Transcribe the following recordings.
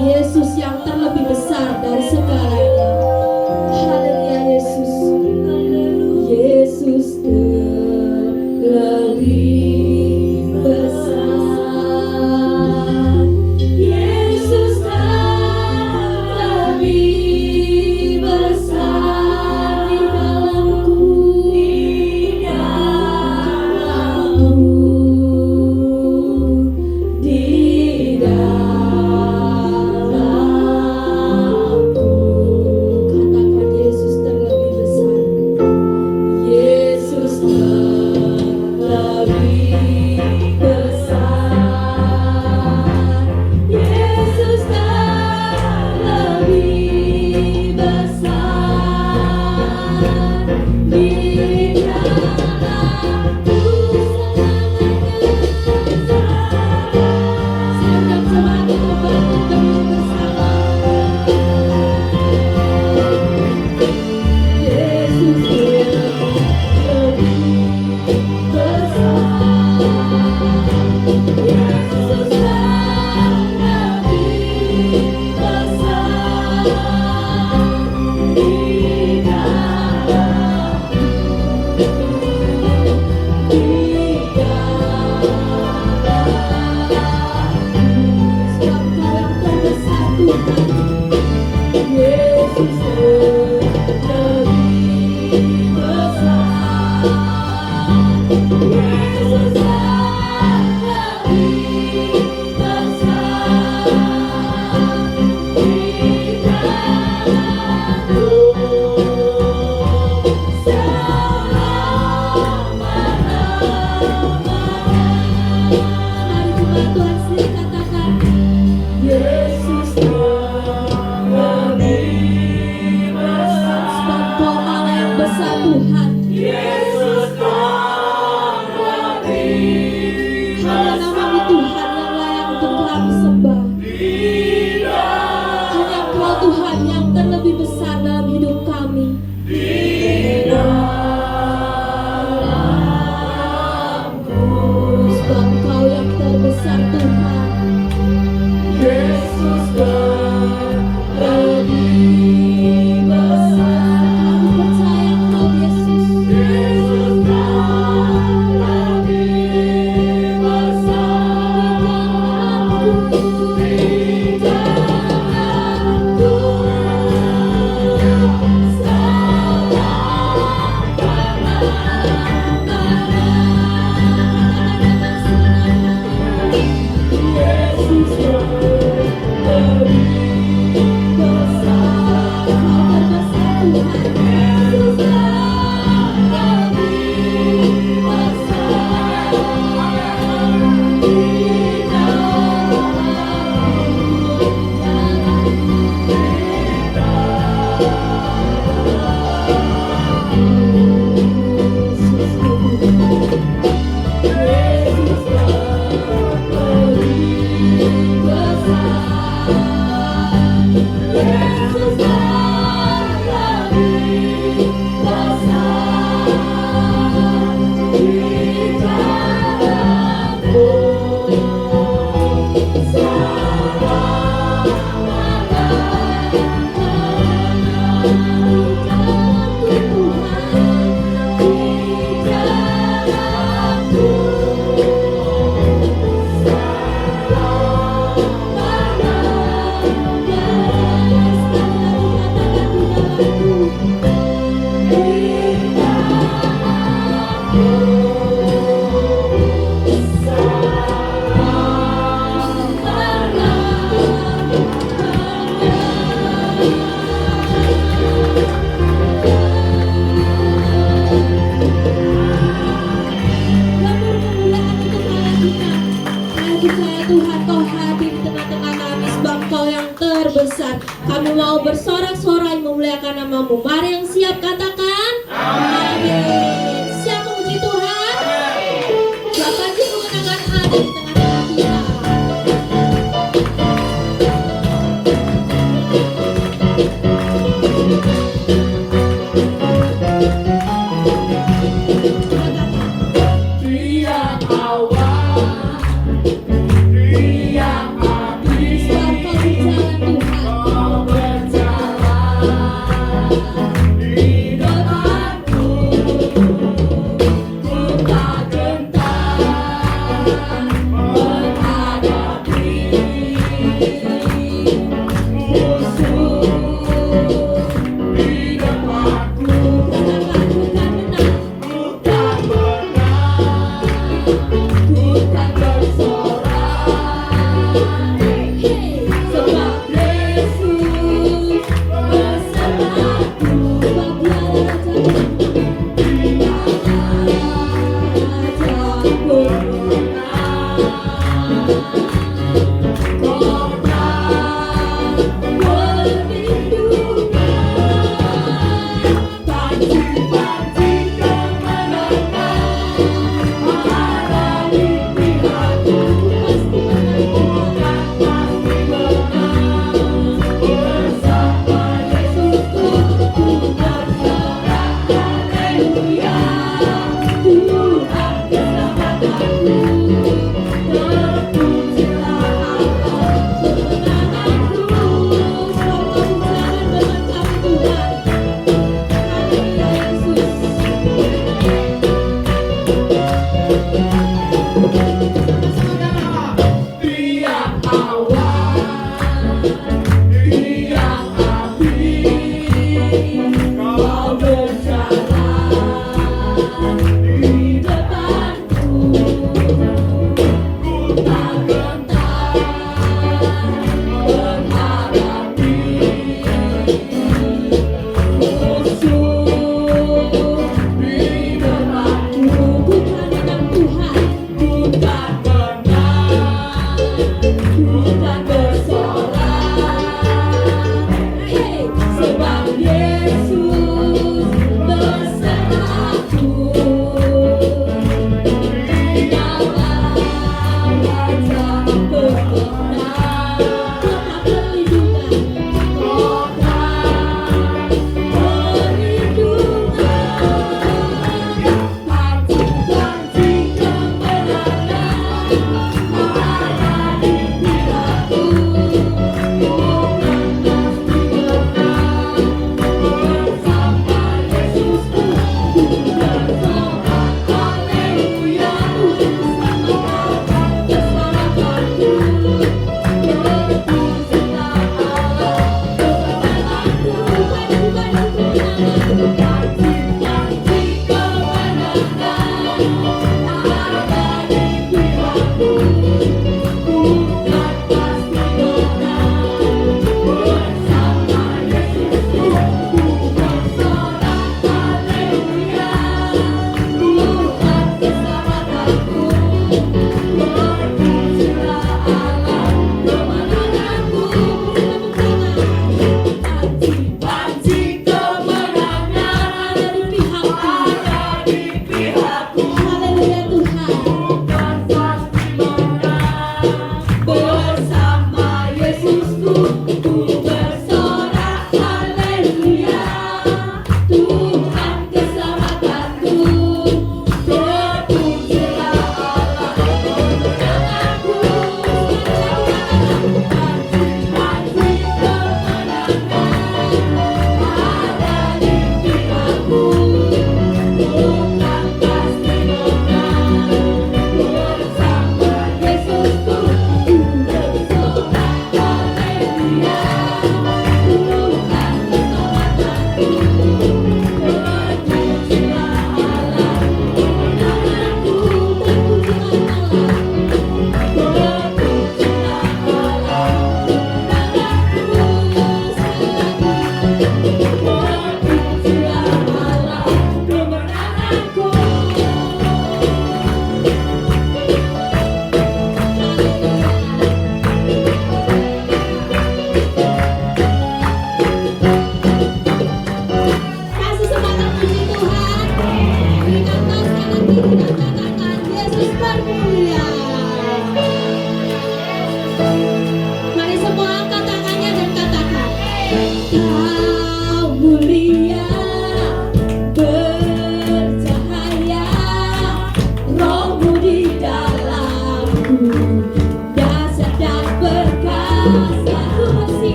Yesus Kami mau bersorak-sorai memuliakan nama-Mu. Mari yang siap katakan amin. Siap memuji Tuhan. Bapak Ibu akan ada di tengah-tengah kita.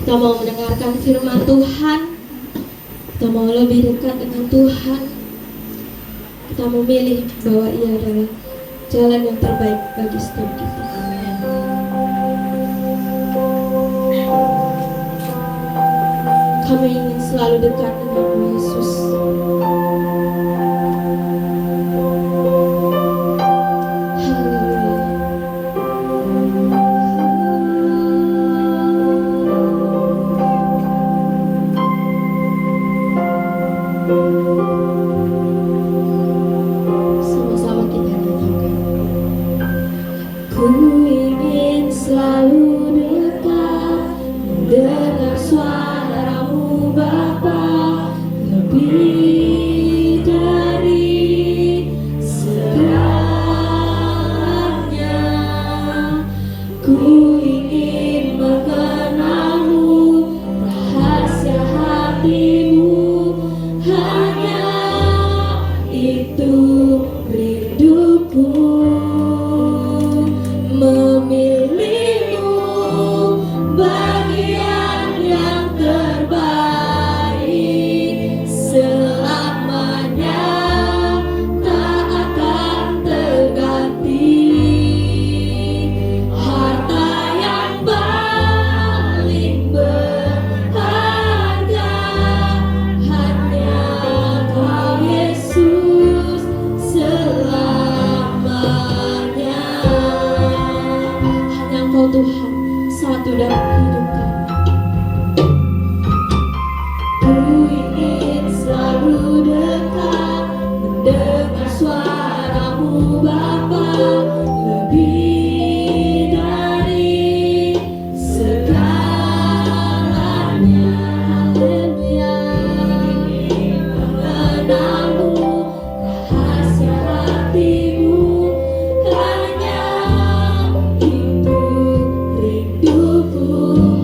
Kita mau mendengarkan firman Tuhan. Kita mau lebih dekat dengan Tuhan. Kita memilih bahwa Ia adalah jalan yang terbaik bagi setiap kita. Kami ingin selalu dekat dengan Yesus. Sama-sama kita nyanyikan. Ku ingin selalu dekat, mendengar suara-Mu Bapa, lebih dari segalanya. Ku ingin mengenal-Mu, rahasia hati-Mu, hanya itu rinduku. Memilih-Mu bagian yang terbaik, selamanya tak akan terganti. Harta yang paling berharga hanya Kau Yesus selamanya. Hanya Engkau Tuhan satu dalam hidup kami. Ku ingin selalu dekat, mendengar suara-Mu Bapa, lebih dari segalanya. Haleluya. Mengenal-Mu, rahasia hati-Mu, hanya itu rinduku.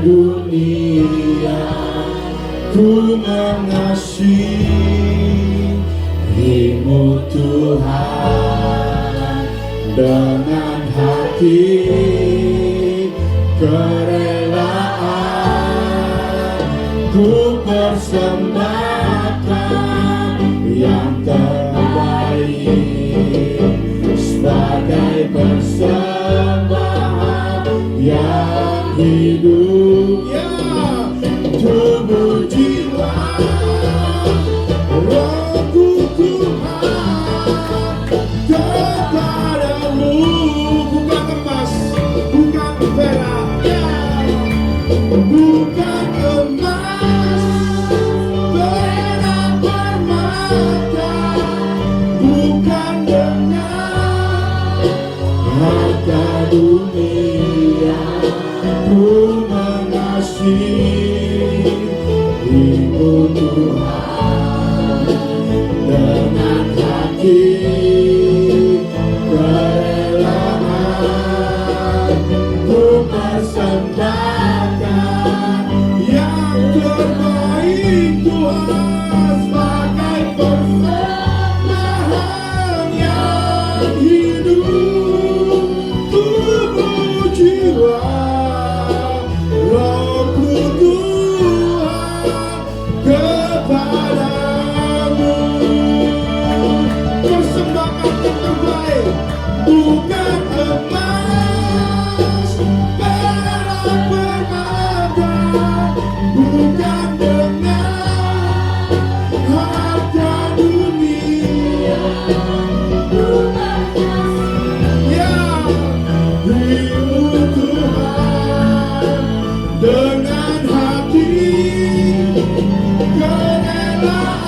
dunia, ku mengasihi-Mu Tuhan dengan hati kerelaan. Ku persembahkan yang terbaik sebagai persembahan yang hidup, ya, tubuh jiwa rohku Tuhan kepadamu. Bukan emas, bukan perak, ya, bukan emas, perak, permata, bukan dengan harta dunia. Ku mengasihi-Mu Tuhan dengan hati kerelaan. Ku persembahkan yang terbaik Tuhan sebagai persembahan yang hidup, tubuh jiwa rohku Tuhan kepadamu. Persembahkan yang terbaik, bukan emas, perak, permata, bukan dengan harta dunia. Ya, Mu Tuhan dengan hati kerelaan.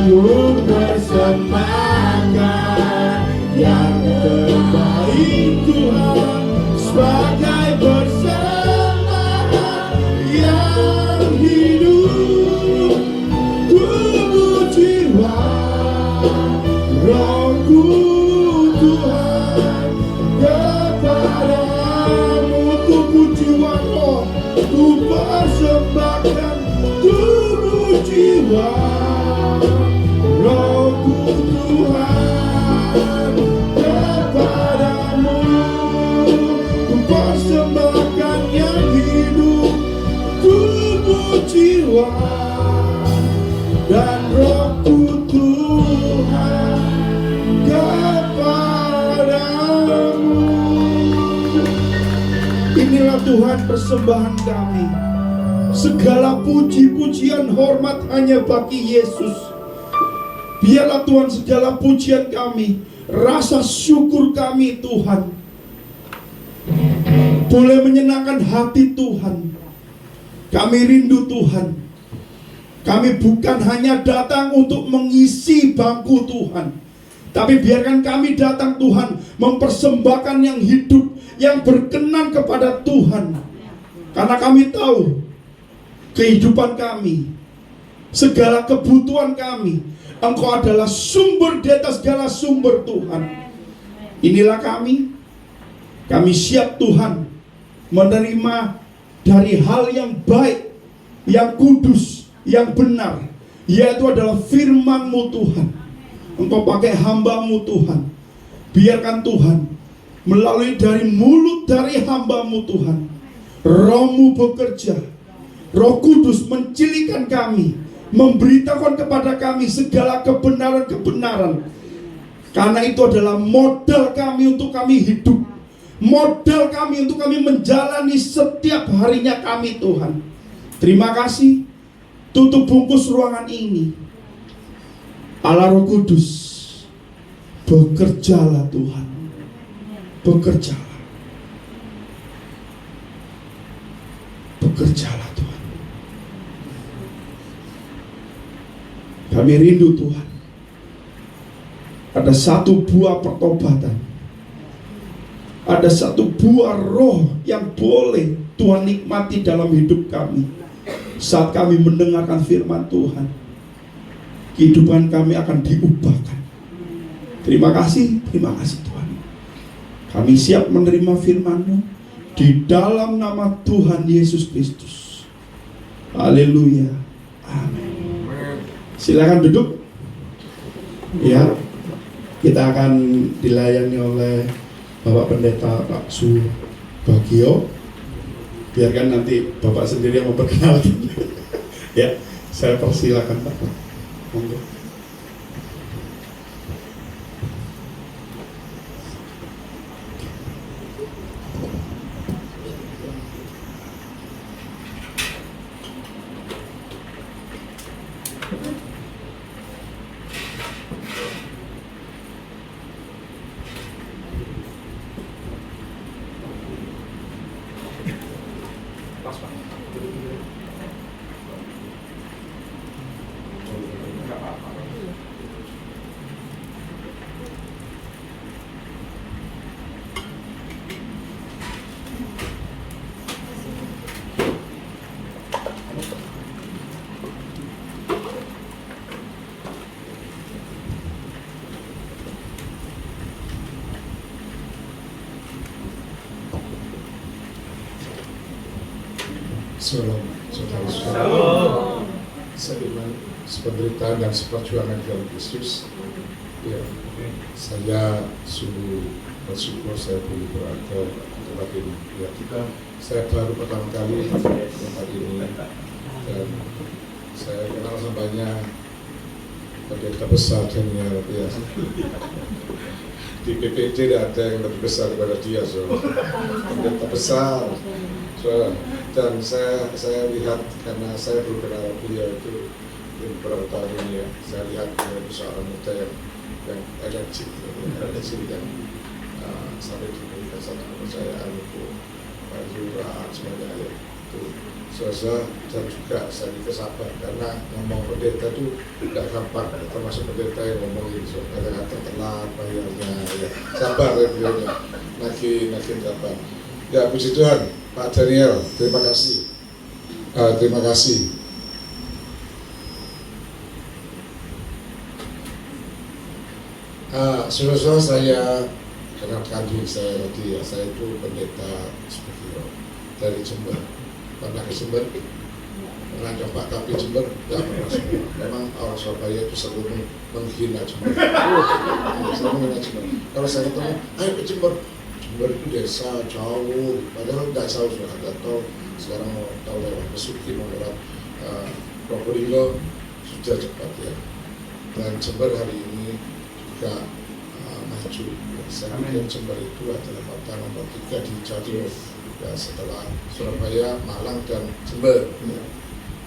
Ku persembahkan yang terbaik Tuhan sebagai persembahan yang hidup, tubuh jiwa rohku Tuhan kepadamu. Tubuh jiwa roh ku persembahkan, tubuh jiwa rohku Tuhan kepadamu. Ku persembahkan yang hidup, tubuh jiwa dan rohku Tuhan kepadamu. Inilah Tuhan persembahan kami. Segala puji-pujian hormat hanya bagi Yesus. Biarlah Tuhan segala pujian kami, rasa syukur kami Tuhan, boleh menyenangkan hati Tuhan. Kami rindu Tuhan. Kami bukan hanya datang untuk mengisi bangku Tuhan, tapi biarkan kami datang Tuhan mempersembahkan yang hidup, yang berkenan kepada Tuhan. Karena kami tahu kehidupan kami, segala kebutuhan kami, Engkau adalah sumber di atas segala sumber Tuhan. Inilah kami siap Tuhan menerima dari hal yang baik, yang kudus, yang benar, yaitu adalah firman-Mu Tuhan. Engkau pakai hamba-Mu Tuhan. Biarkan Tuhan melalui dari mulut dari hamba-Mu Tuhan, Roh-Mu bekerja, Roh Kudus mencilikan kami, memberitakan kepada kami segala kebenaran-kebenaran. Karena itu adalah modal kami untuk kami hidup, modal kami untuk kami menjalani setiap harinya kami Tuhan. Terima kasih. Tutup bungkus ruangan ini. Allah Roh Kudus, bekerjalah Tuhan, bekerjalah, bekerjalah Tuhan. Kami rindu Tuhan, ada satu buah pertobatan, ada satu buah roh yang boleh Tuhan nikmati dalam hidup kami. Saat kami mendengarkan firman Tuhan, kehidupan kami akan diubahkan. Terima kasih Tuhan. Kami siap menerima firman-Mu. Di dalam nama Tuhan Yesus Kristus. Haleluya. Amin. Silakan duduk. Ya, kita akan dilayani oleh Bapak Pendeta Pak Subagio. Biarkan nanti Bapak sendiri yang memperkenalkan. Ya, saya persilakan Pak. Monggo. Salam, saudara-saudara. Seiman sependeritaan dan seperjuangan dalam Kristus. Ya, saya sungguh bersyukur saya boleh berada di tempat ini. Ya, saya baru pertama kali di tempat ini dan saya kenal sambanya pendeta besar Daniel. Ya. Di PPD tidak ada yang lebih besar daripada dia, so. Pendeta besar. So, dan saya lihat karena saya belum kenal beliau itu beberapa tahun ini ya, saya lihat beliau seorang muda yang energik dan sampai diberikan satu kepercayaan untuk kejuaraan semuanya itu. Dan juga saya sabar karena ngomong pendeta itu tidak gampang, termasuk pendeta yang ngomong itu kadang-kadang telat bayarnya, ya. Sabar ya beliaunya, makin sabar. Ya, puji Tuhan, Pak Daniel, terima kasih. Terima kasih. Saudara-saudara, saya kenalkan diri saya tadi ya, saya itu pendeta Subagio dari Jember. Pernah ke Jember? Pernah coba tapi Jember? Tidak pernah semua. Memang orang Surabaya itu selalu menghina Jember. Selalu menghina Jember. Kalau saya ketemu, ayo ke Jember. Jember itu desa jauh, padahal tidak jauh sudah ada tol. Sekarang mau tahu lewat Besuki, mau lewat Probolinggo, sudah cepat ya. Dan Jember hari ini juga maju. Saya pikir Jember itu adalah kota nomor 3 di Jawa Timur. Ya, setelah Surabaya, Malang, dan Jember. Ya.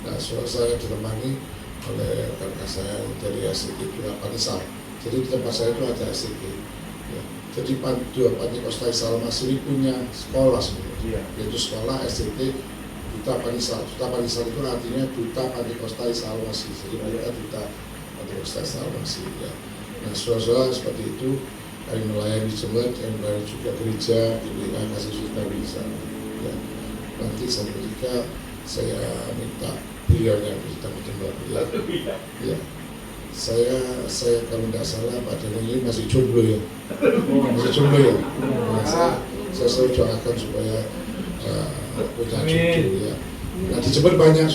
Nah, saya ditemani oleh rekan saya dari STT Panisal. Jadi di tempat saya itu ada STT. Ya. Jadi Panti Kostai Salmasiri punya sekolah sebenarnya, yaitu sekolah STT Duta Panisal. Duta Panisal itu artinya Duta Panti Kostai Salmasiri. Jadi mereka Duta Panti Kostai Salmasiri. Ya. Nah, saudara seperti itu. Kami melayani Jember, kami melayani juga gereja di wilayah Kasih Suci bisa. Ya. Nanti suatu ketika saya minta beliau yang berita Jember. Ya. Ya. Saya kalau tidak salah Pak Daniel ini masih jomblo ya. Masih jomblo ya. Nah, saya selalu doakan supaya punya jodoh ya. Nah, di Jember banyak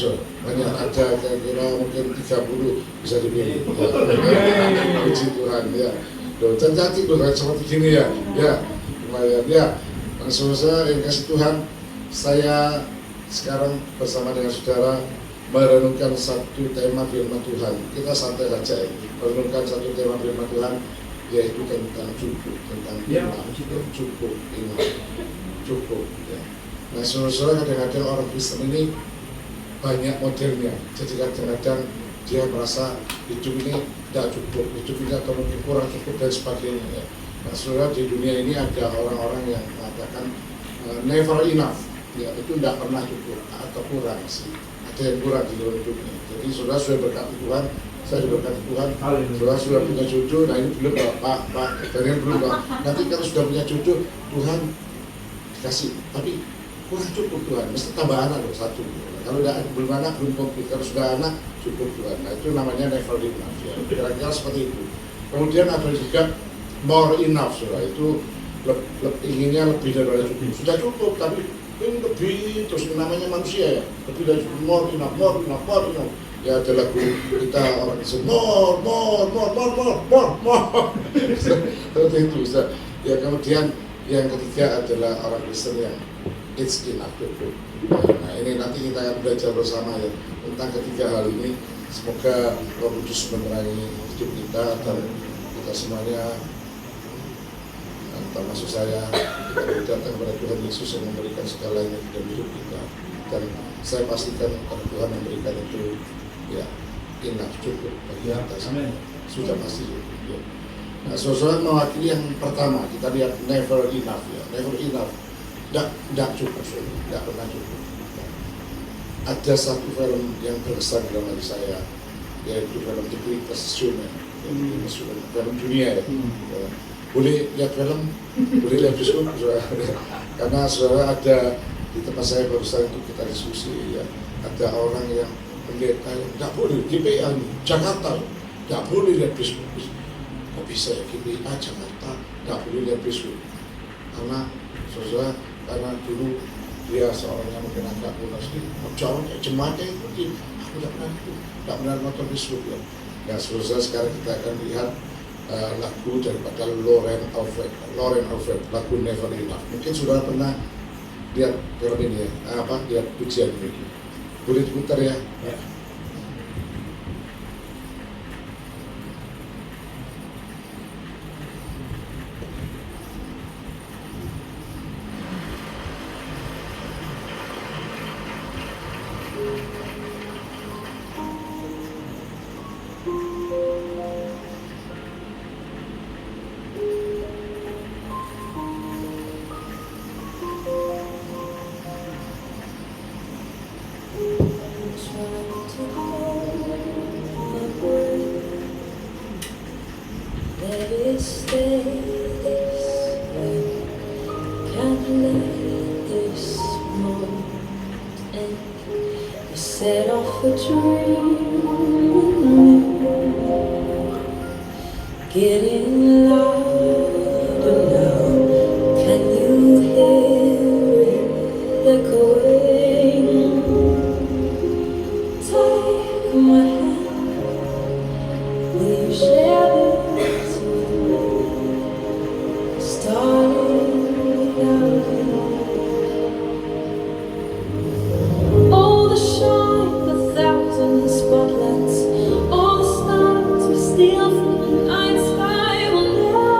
banyak ada kira-kira mungkin 30 bisa dipilih. Ya. Puji Tuhan ya. Dan cantik loh seperti gini ya, lumayan ya. Langsung saja yang kasih Tuhan, saya sekarang bersama dengan saudara merenungkan satu tema firman Tuhan. Kita santai saja ya, merenungkan satu tema firman Tuhan, yaitu tentang cukup, tentang cukup. Ya. Nah, saudara kadang-kadang orang Kristen ini banyak modelnya, jadi kadang-kadang dia merasa hidup ini tidak cukup, hidup ini atau mungkin kurang cukup dan sebagainya. Ya. Nah, saudara, di dunia ini ada orang-orang yang mengatakan never enough, ya itu tidak pernah cukup atau kurang sih. Ada yang kurang di dalam hidupnya. Jadi saudara sudah berkati Tuhan, saya diberkati Tuhan, saudara sudah punya cucu. Nah ini belum Pak Daniel belum Pak. Nanti kalau sudah punya cucu, Tuhan dikasih, tapi kurang cukup Tuhan, mesti tambah anak loh satu. Kalau belum anak belum komplit, kalau sudah anak cukup Tuhan. Nah itu namanya never enough ya. Kira-kira seperti itu. Kemudian ada juga more enough, saudara, itu inginnya lebih daripada cukup. Sudah cukup, tapi ingin lebih, terus namanya manusia ya, lebih dari cukup, more enough. Ya ada lagu kita orang itu more. Seperti itu. Ya kemudian yang ketiga adalah orang Kristen yang it's enough, cukup. Nah ini nanti kita akan belajar bersama ya tentang ketiga hal ini. Semoga Roh Kudus menerangi hidup kita dan kita semuanya, termasuk saya, kita datang kepada Tuhan Yesus yang memberikan segalanya dalam hidup kita. Dan saya pastikan kalau Tuhan memberikan itu ya enough, cukup bagi kita semua. Sudah pasti cukup. Ya. Nah, saudara mewakili yang pertama, kita lihat never enough ya, never enough. Tidak cukup, tidak pernah cukup. Ada satu film yang berkesan dalam hati saya, yaitu film The Greatest Showman, film dunia ya. Boleh lihat film, boleh lihat bioskop, karena saudara ada di tempat saya barusan itu kita diskusi ya, ada orang yang pendeta yang tidak boleh GPA Jakarta, tidak boleh lihat bioskop. Kok bisa ya GPA Jakarta tidak boleh lihat bioskop? Karena saudara, karena dulu dia seorang yang mungkin agak lunas nih, jauhnya jemaatnya itu, aku tidak pernah nonton bioskop ya. Nah saudara, sekarang kita akan lihat lagu daripada Lauren Alfred, lagu Never Enough. Mungkin sudah pernah lihat film ini ya, lihat pujian ini. Boleh diputar ya? Ya. Set off a dream, getting louder now. Can you hear it echoing? Take my hand, will you share this with me? Starting out. All the shine, the thousand spotlights, all the stars we steal from the night sky will never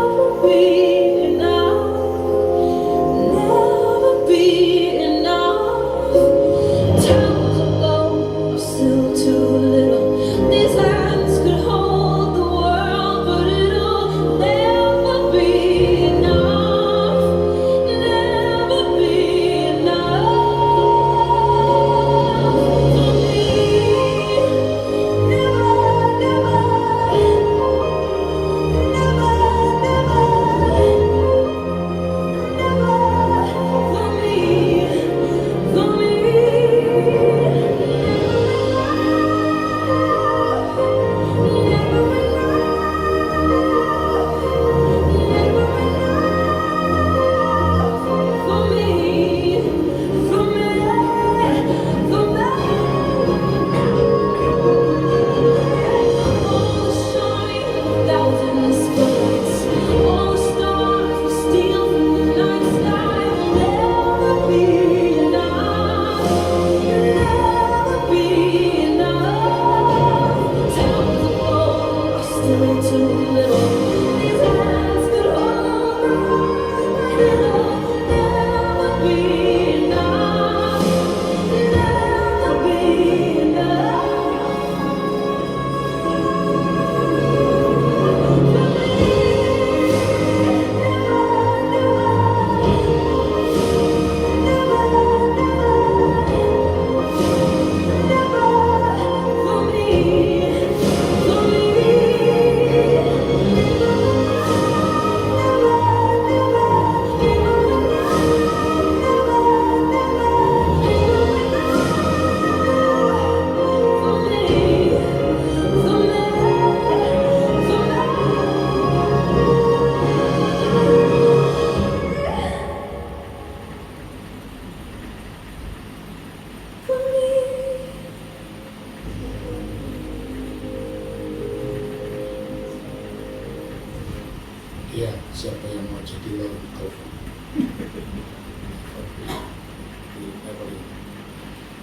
siapa yang mau jadi Loren Alfa.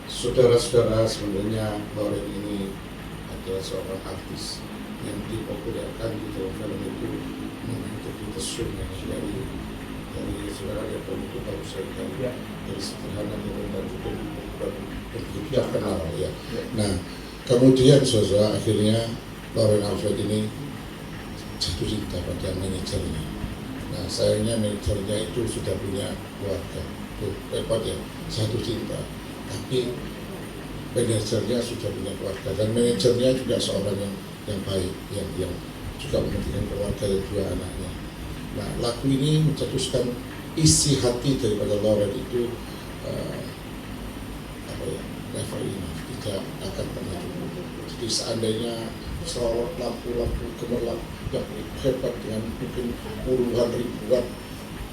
Saudara-saudara, sebenarnya Loren ini adalah seorang artis yang dipopulerkan di dalam film itu mengikuti pesona dari saudara yang itu tahu saya dari sederhana dan juga begitu terkenal ya. Nah, kemudian saudara akhirnya Loren Alfred ini jatuh cinta pada manajernya. Nah, sayangnya manajernya itu sudah punya keluarga. Tuh, repot ya, jatuh cinta. Tapi manajernya sudah punya keluarga dan manajernya juga seorang yang baik, yang juga mementingkan keluarga dan dua anaknya. Nah, lagu ini mencetuskan isi hati daripada Loren itu never enough, tidak akan pernah cukup. Jadi seandainya sorot lampu-lampu gemerlap yang hebat dengan mungkin puluhan ribuan,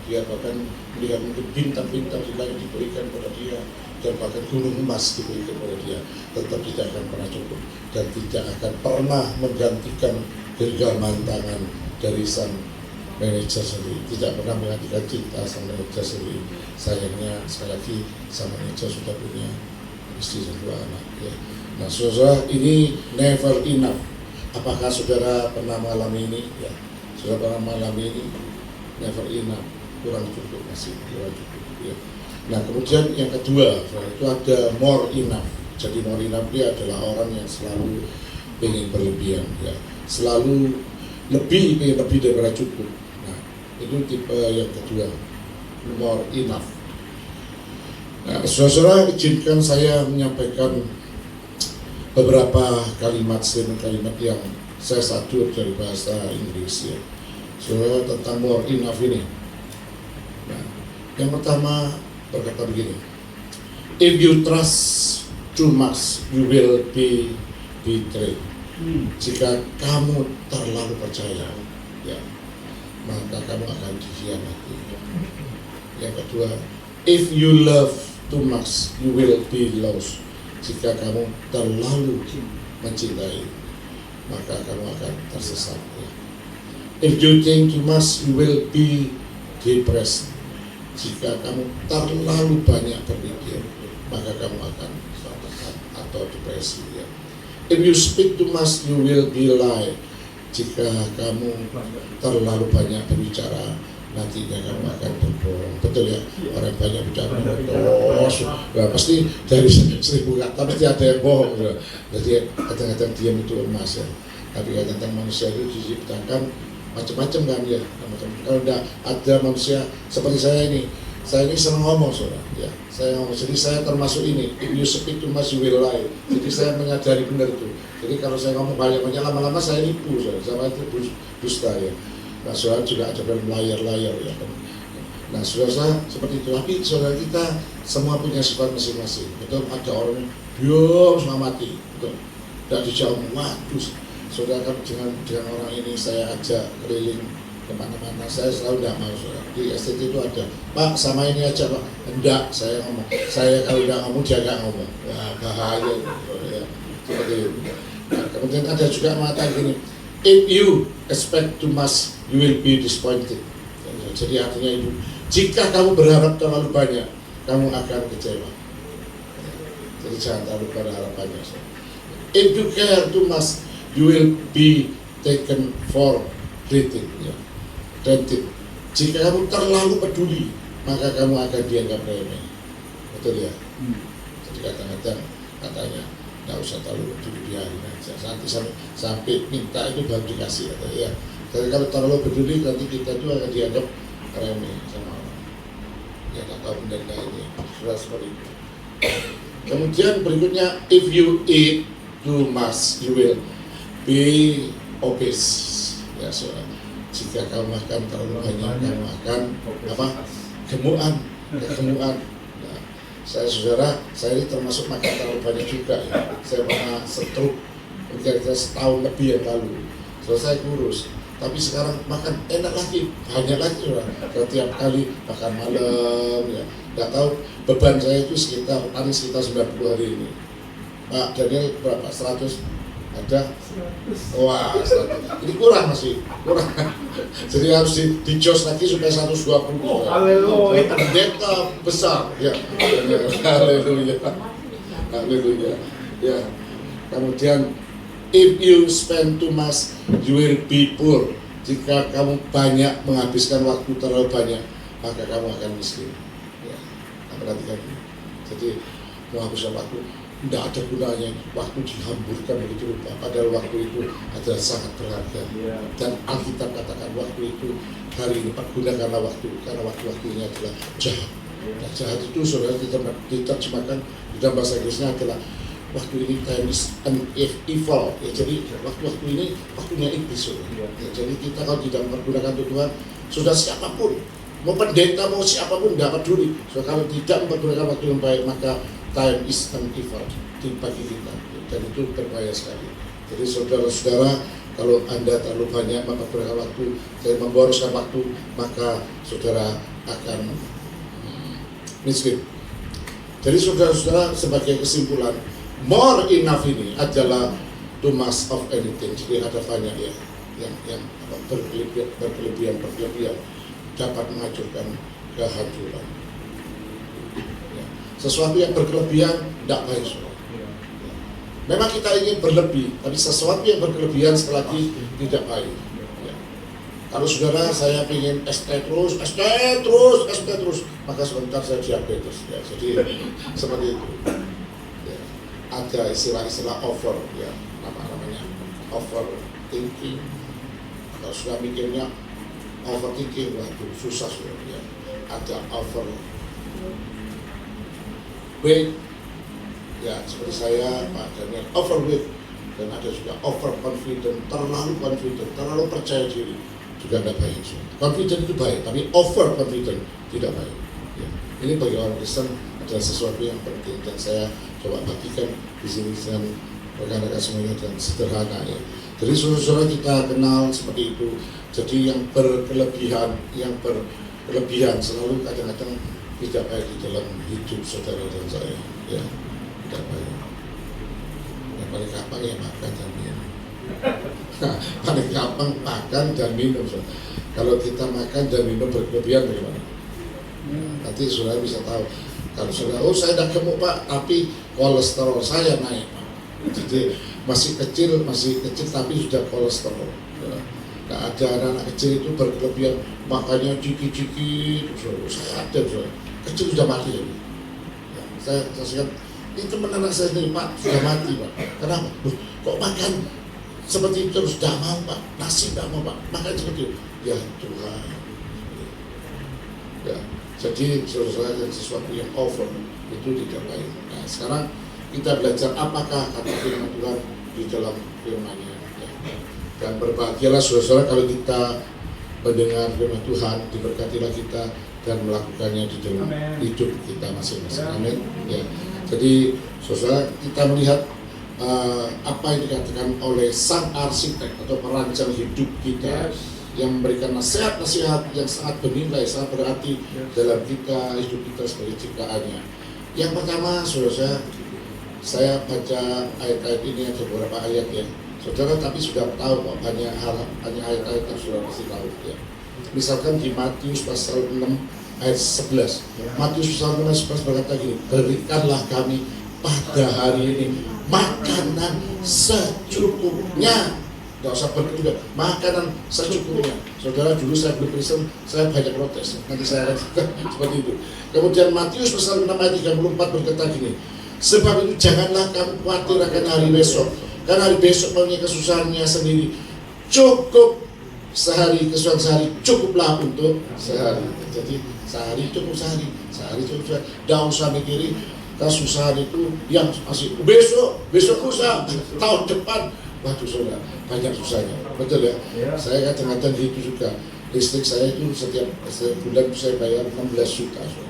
dia bahkan melihat mungkin bintang-bintang di langit diberikan pada dia, dan bahkan gunung emas diberikan pada dia, tetap tidak akan pernah cukup dan tidak akan pernah menggantikan genggaman tangan dari sang manajer sendiri, tidak pernah menggantikan cinta sang manajer sendiri. Sayangnya sekali lagi sang manajer sudah punya istri dan dua anak ya. Nah, saudara, ini never enough. Apakah saudara pernah mengalami ini? Ya, saudara pernah mengalami ini, never enough, kurang cukup, masih kurang cukup ya. Nah, kemudian yang kedua, itu ada more enough. Jadi more enough dia adalah orang yang selalu ingin berlebihan ya, selalu lebih daripada cukup. Nah, itu tipe yang kedua, more enough. Nah, saudara, izinkan saya menyampaikan beberapa kalimat yang saya sadur dari bahasa Inggris ya, saudara, tentang more enough ini. Nah, yang pertama berkata begini: if you trust too much, you will be betrayed. Jika kamu terlalu percaya, ya, maka kamu akan dikhianati. Yang kedua, if you love too much, you will be lost. Jika kamu terlalu mencintai, maka kamu akan tersesat. Ya. If you think too much, you will be depressed. Jika kamu terlalu banyak berpikir, maka kamu akan tertekan atau depresi. Ya. If you speak too much, you will be lie. Jika kamu terlalu banyak berbicara, nantinya kamu akan berbohong. Betul ya, orang banyak bicara pasti dari 1000 kata pasti ada yang bohong ya. Jadi kadang-kadang diam itu emas ya. Tapi kadang-kadang manusia itu diciptakan macam-macam kan ya. Kalau tidak ada manusia seperti saya ini senang ngomong saudara ya. Saya ngomong, jadi saya termasuk ini. If you speak too much, you will lie. Jadi saya menyadari benar itu. Jadi kalau saya ngomong banyak-banyak, lama-lama saya nipu saudara. Sama itu dusta ya. Nah, saudara juga ada layar-layar ya kan. Nah, saudara seperti itu. Tapi saudara kita semua punya sifat masing-masing. Betul, ada orang yang diam selama mati. Betul. Tidak dijawab. Waduh, saudara kan dengan orang ini saya ajak keliling kemana-mana, saya selalu tidak mau saudara. Di STT itu ada, Pak sama ini aja Pak. Enggak, saya ngomong. Saya kalau tidak ngomong, dia nggak ngomong. Wah, bahaya ya. Seperti itu. Nah, kemudian ada juga mengatakan gini, if you expect too much, you will be disappointed. Jadi artinya itu, jika kamu berharap terlalu banyak, kamu akan kecewa. Jadi jangan terlalu berharap banyak. If you care too much, you will be taken for granted. Ya. Granted. Jika kamu terlalu peduli, maka kamu akan dianggap remeh. Betul ya? Jadi kadang-kadang katanya nggak usah terlalu peduli, biarin aja. Nanti sampai minta itu baru dikasih atau ya. Jadi kalau terlalu peduli, nanti kita itu akan dianggap remeh sama orang. Ya nggak tahu benar nggak ini. Sudah seperti itu. Kemudian berikutnya, if you eat too much, you will be obese. Ya saudara. Jika kamu makan terlalu banyak, kamu akan gemukan. Nah, saya ini termasuk makan terlalu banyak juga ya. Saya pernah stroke kira-kira setahun lebih yang lalu. Selesai kurus, tapi sekarang makan enak lagi, banyak lagi saudara. Setiap kali makan malam ya. Nggak tahu beban saya itu sekitar 90 hari ini. Pak Daniel berapa? 100 Ada? Wah, 100. Ini kurang masih, kurang. Jadi harus di-jos lagi supaya 120. Haleluya. Pendeta besar, ya. Haleluya. Haleluya. Ya. Kemudian, if you spend too much, you will be poor. Jika kamu banyak menghabiskan waktu terlalu banyak, maka kamu akan miskin. Ya. Perhatikan. Jadi menghabiskan waktu tidak ada gunanya, waktu dihamburkan begitu rupa. Padahal waktu itu adalah sangat berharga. Dan Alkitab katakan waktu itu hari ini pergunakanlah waktu, karena waktu-waktunya adalah jahat. Nah, jahat itu saudara diterjemahkan di dalam bahasa Inggrisnya adalah waktu ini time is an evil. Ya, jadi waktu-waktu ini waktunya iblis. Ya, jadi kita kalau tidak mempergunakan Tuhan, sudah siapapun, mau pendeta mau siapapun tidak peduli. So, kalau tidak mempergunakan waktu yang baik, maka time is an evil di bagi kita, dan itu berbahaya sekali. Jadi saudara-saudara, kalau Anda terlalu banyak mempergunakan waktu dan memboroskan waktu, maka saudara akan miskin. Jadi saudara-saudara, sebagai kesimpulan, more enough ini adalah too much of anything. Jadi ada banyak ya yang berkelebihan dapat menghancurkan kehancuran. Sesuatu yang berkelebihan tidak baik, saudara. Memang kita ingin berlebih, tapi sesuatu yang berkelebihan sekali lagi tidak baik. Ya. Kalau saudara saya ingin ST terus, maka sebentar saya diabetes. Ya. Jadi seperti itu. Ya. Ada istilah-istilah over, ya, namanya overthinking. Kalau sudah mikirnya overthinking, waduh susah saudara. Ya. Ada weight, ya seperti saya, Pak Daniel, overweight, dan ada juga overconfident, terlalu percaya diri, juga tidak baik. Confident itu baik, tapi overconfident tidak baik. Ya. Ini bagi orang Kristen adalah sesuatu yang penting, dan saya coba bagikan di sini dengan rekan-rekan semuanya dan sederhana ya. Jadi saudara-saudara kita kenal seperti itu. Jadi yang berkelebihan selalu kadang-kadang tidak baik di dalam hidup saudara dan saya, ya, tidak baik. Yang paling gampang ya makan dan minum. Paling gampang makan dan minum. Saudara. Kalau kita makan dan minum berkelebihan bagaimana? Nanti saudara bisa tahu. Kalau saudara, oh saya tidak gemuk Pak, tapi kolesterol saya naik Pak. Jadi masih kecil tapi sudah kolesterol. Ya. Nah, ada anak-anak kecil itu berkelebihan makannya ciki-ciki, saya ada saudara. Kecil sudah mati ya. Saya saksikan ini teman anak saya sendiri Pak sudah mati Pak. Kenapa? Kok makan seperti itu terus tidak mau Pak, nasi tidak mau Pak, makan seperti itu. Ya Tuhan. Ya, jadi saudara sesuatu yang over itu tidak baik. Nah sekarang kita belajar apakah kata firman Tuhan di dalam firman-Nya. Ya. Dan berbahagialah saudara kalau kita mendengar firman Tuhan, diberkatilah kita dan melakukannya di dalam hidup kita masing-masing. Amin. Ya. Jadi, saudara, kita melihat apa yang dikatakan oleh sang arsitek atau perancang hidup kita yang memberikan nasihat-nasihat yang sangat bernilai, sangat berarti dalam kita hidup kita sebagai ciptaannya. Yang pertama, saudara, saya baca ayat-ayat ini ada beberapa ayat ya. Saudara, tapi sudah tahu kok banyak ayat-ayat yang sudah pasti tahu ya. Misalkan di Matius pasal 6 ayat 11. Matius pasal 6 ayat 11 berkata gini, berikanlah kami pada hari ini makanan secukupnya. Tidak usah berkelebihan, makanan secukupnya. Saudara, dulu saya belum Kristen, saya banyak protes. Nanti saya seperti itu. Kemudian Matius pasal 6 ayat 34 berkata gini, sebab itu janganlah kamu khawatir akan hari besok, karena hari besok punya kesusahannya sendiri. Cukup sehari, kesusahan sehari, cukuplah untuk sehari. Jadi sehari cukup sehari, sehari cukup sehari. Tidak usah mikirin kesusahan itu yang masih besok lusa, tahun depan. Waduh saudara, banyak susahnya, betul ya? Saya kadang-kadang gitu juga. Listrik saya itu setiap bulan saya bayar 16 juta, ya.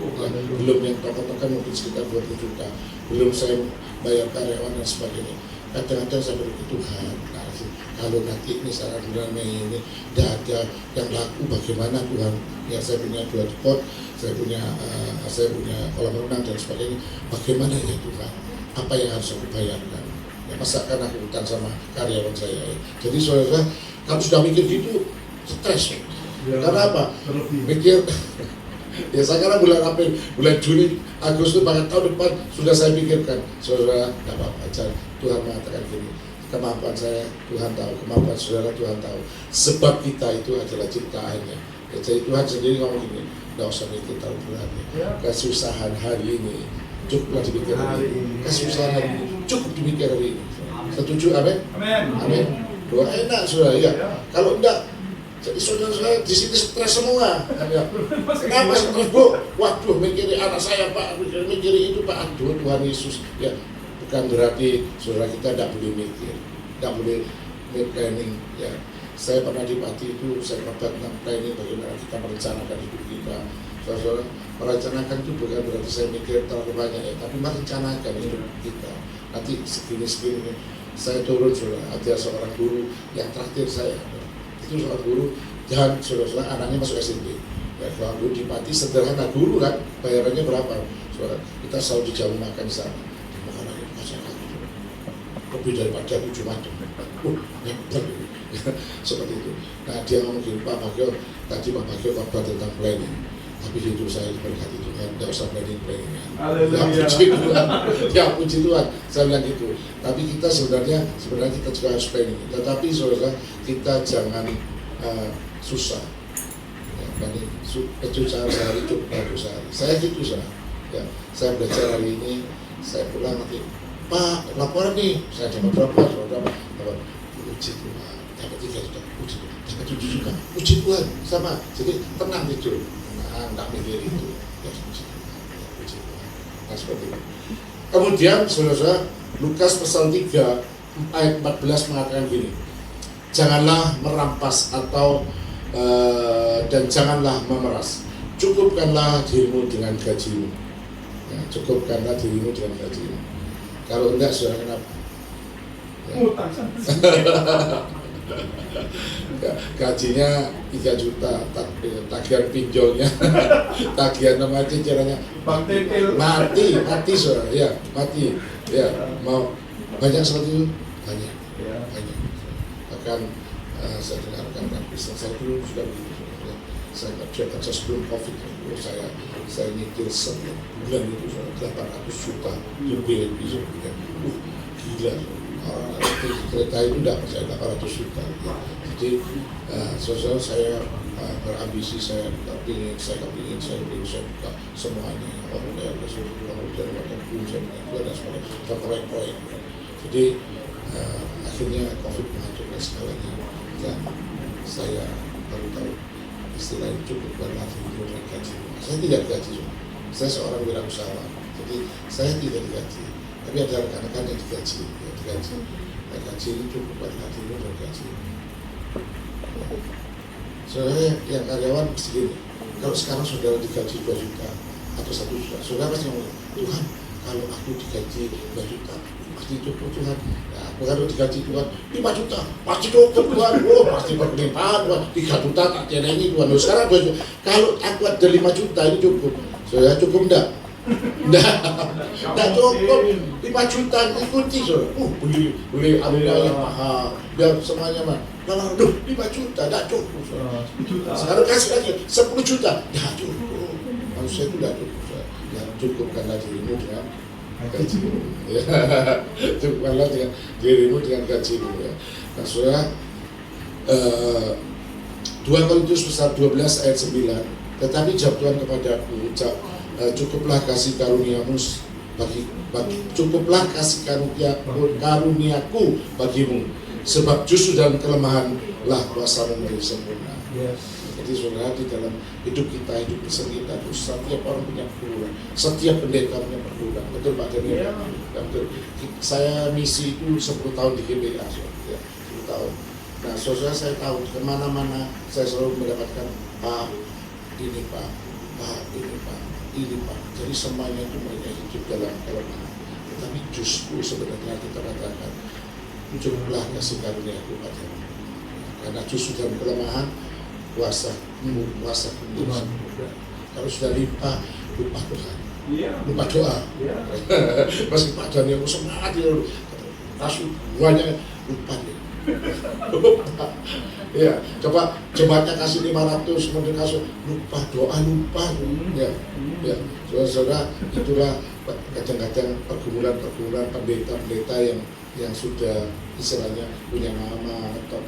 Belum yang tokoh-tokoh mungkin sekitar 20 juta. Belum saya bayar karyawan dan sebagainya. Kadang-kadang saya berpikir Tuhan, kalau nanti misalnya bulan Mei ini tidak ada yang laku, bagaimana Tuhan? Ya saya punya 2 depot, saya punya kolam renang dan sebagainya. Bagaimana ya Tuhan? Apa yang harus aku bayarkan? Ya, masa kan aku utang sama karyawan saya ya. Jadi saudara, kalau sudah mikir gitu, stres. Karena apa? Mikir, ya sekarang bulan April, bulan Juni, Agustus, bahkan tahun depan sudah saya pikirkan. Saudara, tidak apa-apa, Tuhan mengatakan gini, kemampuan saya Tuhan tahu, kemampuan saudara Tuhan tahu. Sebab kita itu adalah ciptaannya. Ya, jadi Tuhan sendiri ngomong gini, tidak usah mikir tahun bulan ya. Kesusahan hari ini cukuplah dipikir hari ini. Kesusahan hari ini cukup dipikir hari ini. Setuju? Amin? Amin. Doa enak saudara ya. Kalau enggak, jadi saudara-saudara di sini stres semua. Ya. Kenapa stres bu? Waduh, mikirin anak saya Pak, mikirin itu Pak. Aduh Tuhan Yesus. Ya, bukan berarti saudara kita tidak boleh mikir, tidak boleh planning. Ya, saya pernah di Pati itu saya dapat planning bagaimana kita merencanakan hidup kita. Saudara, merencanakan itu bukan berarti saya mikir terlalu banyak ya, tapi merencanakan hidup kita. Nanti segini saya turun saudara, ada seorang guru yang traktir saya. Itu seorang guru dan saudara anaknya masuk SMP. Ya, kalau guru di Pati sederhana guru kan, bayarannya berapa? Saudara, kita selalu dijamu makan di sana. Di makanannya masyarakat lebih daripada 7 macam. Hebat. Seperti itu. Nah dia ngomong gini, Pak Bagio, tadi Pak Bagio khotbah tentang planning. Tapi hidup saya diberkati Tuhan, tidak usah planning ya. Ya puji Tuhan, saya bilang gitu. Tapi kita sebenarnya kita juga harus planning. Tetapi saudara, kita jangan susah. Ya, planning, susah sehari cukup bagus sehari. Saya gitu ya, saya belajar hari ini, saya pulang nanti, Pak laporan nih, saya dapat berapa, dapat puji Tuhan, dapat 3 juta, puji Tuhan, dapat 7 juta, puji Tuhan, sama. Jadi tenang tidur. Tidak mikir itu ya, puji Tuhan. Nah seperti itu. Kemudian saudara, Lukas pasal 3 ayat 14 mengatakan gini, janganlah merampas atau dan janganlah memeras, cukupkanlah dirimu dengan gajimu ya, cukupkanlah dirimu dengan gajimu. Kalau enggak saudara kenapa? Ya. Gajinya 3 juta, tagihan pinjolnya, tagihan nama cicilannya mati saudara, ya mati, ya mau banyak seperti itu, banyak. Bahkan saya dengarkan kan bisnis saya dulu sudah begitu, ya. Saya kerja sebelum COVID, saya nyetir setiap bulan itu 800 juta lebih ya. Gila. Kereta itu tidak percaya 800 juta ya. Jadi saudara saya berambisi, saya kepingin buka semuanya saya ada proyek. Jadi akhirnya COVID menghancurkan segalanya dan saya baru tahu istilah itu cukup berarti itu gaji. Saya tidak gaji, saya seorang wirausaha, jadi saya tidak digaji. Tapi ada rekan-rekan yang digaji, nah, gaji itu cukup buat hati itu dan gaji. Saudara yang karyawan mesti gini, kalau sekarang saudara digaji 2 juta atau 1 juta, saudara pasti ngomong, Tuhan kalau aku digaji 2 juta, pasti cukup Tuhan. Nah, aku kalau digaji Tuhan 5 juta, pasti cukup Tuhan. Oh pasti berlimpahan Tuhan, 3 juta tak ini Tuhan. Nah, sekarang 2 juta, kalau aku ada 5 juta ini cukup, saudara cukup enggak? Nggak cukup 5 juta ikuti saudara. Beli ambilnya mahal, biar semuanya mah. Lalu 5 juta nggak cukup saudara. Sekarang kasih lagi 10 juta, nggak cukup. Manusia itu nggak cukup saudara. Yang cukupkanlah dirimu dengan gajimu. Ya, cukupkanlah dengan dirimu dengan gajimu. Ya. Nah saudara, 2 Korintus pasal 12 ayat 9. Tetapi jawab Tuhan kepadaku, cukuplah kasih karuniamu cukuplah kasih karuniaku bagimu, sebab justru dalam kelemahanlah kuasamu menjadi sempurna. Jadi saudara, di dalam hidup kita, hidup Kristen kita itu setiap orang punya kekurangan, setiap pendeta punya kekurangan. Betul Pak Daniel? Ya, betul. Saya misi itu 10 tahun di GBA, ya, 10 tahun. Nah saudara, saya tahu kemana-mana saya selalu mendapatkan Pak ini Pak ini Pak. Jadi semuanya itu mereka hidup dalam kelemahan. Tetapi justru sebenarnya kita katakan, cukuplah kasih karuniaku padamu. Karena justru dalam kelemahan kuasa sempurna. Kalau sudah limpah, lupa Tuhan, lupa doa. Masih Pak Daniel semangat dia. Langsung banyak lupa dia. Ya, coba jemaatnya kasih 500, kemudian kasih lupa doa lupa. Ya, ya, saudara-saudara, itulah kadang-kadang pergumulan pendeta-pendeta yang sudah istilahnya punya nama atau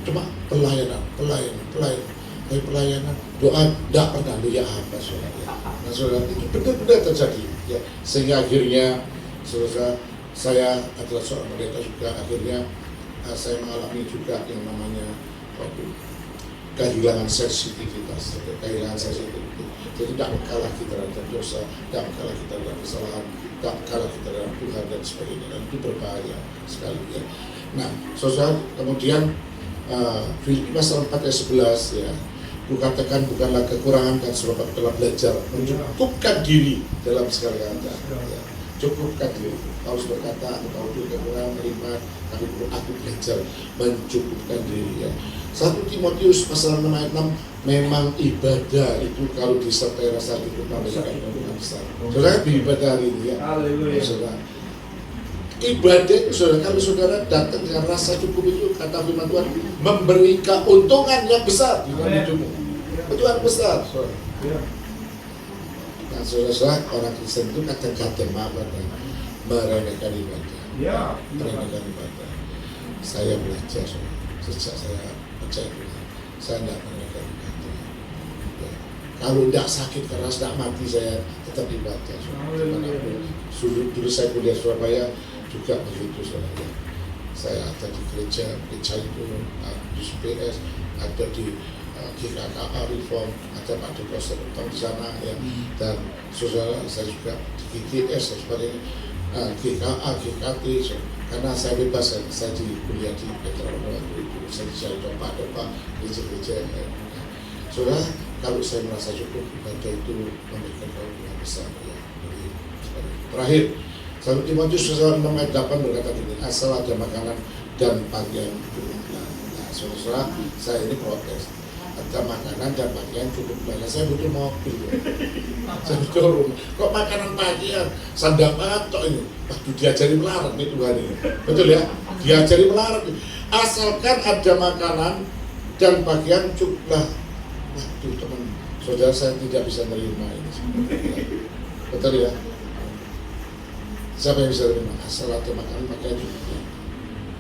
cuma pelayanan, tapi pelayanan doa tidak pernah ya apa saudara. Nah, saudara, itu benar-benar terjadi. Ya, sehingga akhirnya saudara, saya adalah seorang pendeta juga, akhirnya saya mengalami juga yang namanya kehilangan sensitivitas, jadi tidak kalah kita terhadap dosa, tidak kalah kita terhadap kesalahan, tidak kalah kita terhadap Tuhan dan sebagainya, dan itu berbahaya sekali ya. Nah, saudara, kemudian Filipi pasal 4 ayat 11 ya, kukatakan bukanlah kekurangan kan sebab telah belajar mencukupkan diri dalam segala keadaan ya. Cukupkan diri. Paulus berkata, engkau juga kekurangan melipat, tapi aku belajar mencukupkan diri ya. 1 Timotius pasal 6 ayat 6, memang ibadah itu kalau disertai rasa cukup memberikan keuntungan besar. Saudara beribadah hari ini ya. Saudara, ibadah itu saudara, kalau saudara datang dengan rasa cukup itu, kata firman Tuhan, memberi keuntungan yang besar di dalam hidupmu. Keuntungan besar, saudara. Nah, saudara-saudara, orang Kristen itu kadang-kadang meremehkan ibadah. Meremehkan ibadah. Saya belajar, sejak saya percaya Tuhan, saya tidak meremehkan ibadah. Ya. Kalau tidak sakit keras, tidak mati, saya tetap ibadah. Dulu saya kuliah Surabaya juga begitu, saudara. Saya ada di gereja itu, di SPS, ada di GKKA Reform, ada Pak Dr. di sana ya, dan saudara saya juga di GTS dan sebagainya, GKA, GKT, karena saya bebas, saya di kuliah di Petrol waktu itu, saya coba gereja-gereja. Saudara, kalau saya merasa cukup, ibadah itu memberikan keuntungan besar ya. Jadi, terakhir, 1 Timotius pasal 6 ayat 8 berkata begini, asal ada makanan dan pakaian cukup. Nah, saudara, saya ini protes. Ada makanan dan pakaian cukup banyak. Saya butuh mobil, saya butuh rumah. Kok makanan pakaian sandang patok ini? Waduh, diajari melarat nih Tuhan ini. Betul ya? Diajari melarat. Asalkan ada makanan dan pakaian cukuplah. Waduh teman, saudara, saya tidak bisa menerima ini. Betul ya? Siapa yang bisa menerima? Asal ada makanan pakaian cukuplah.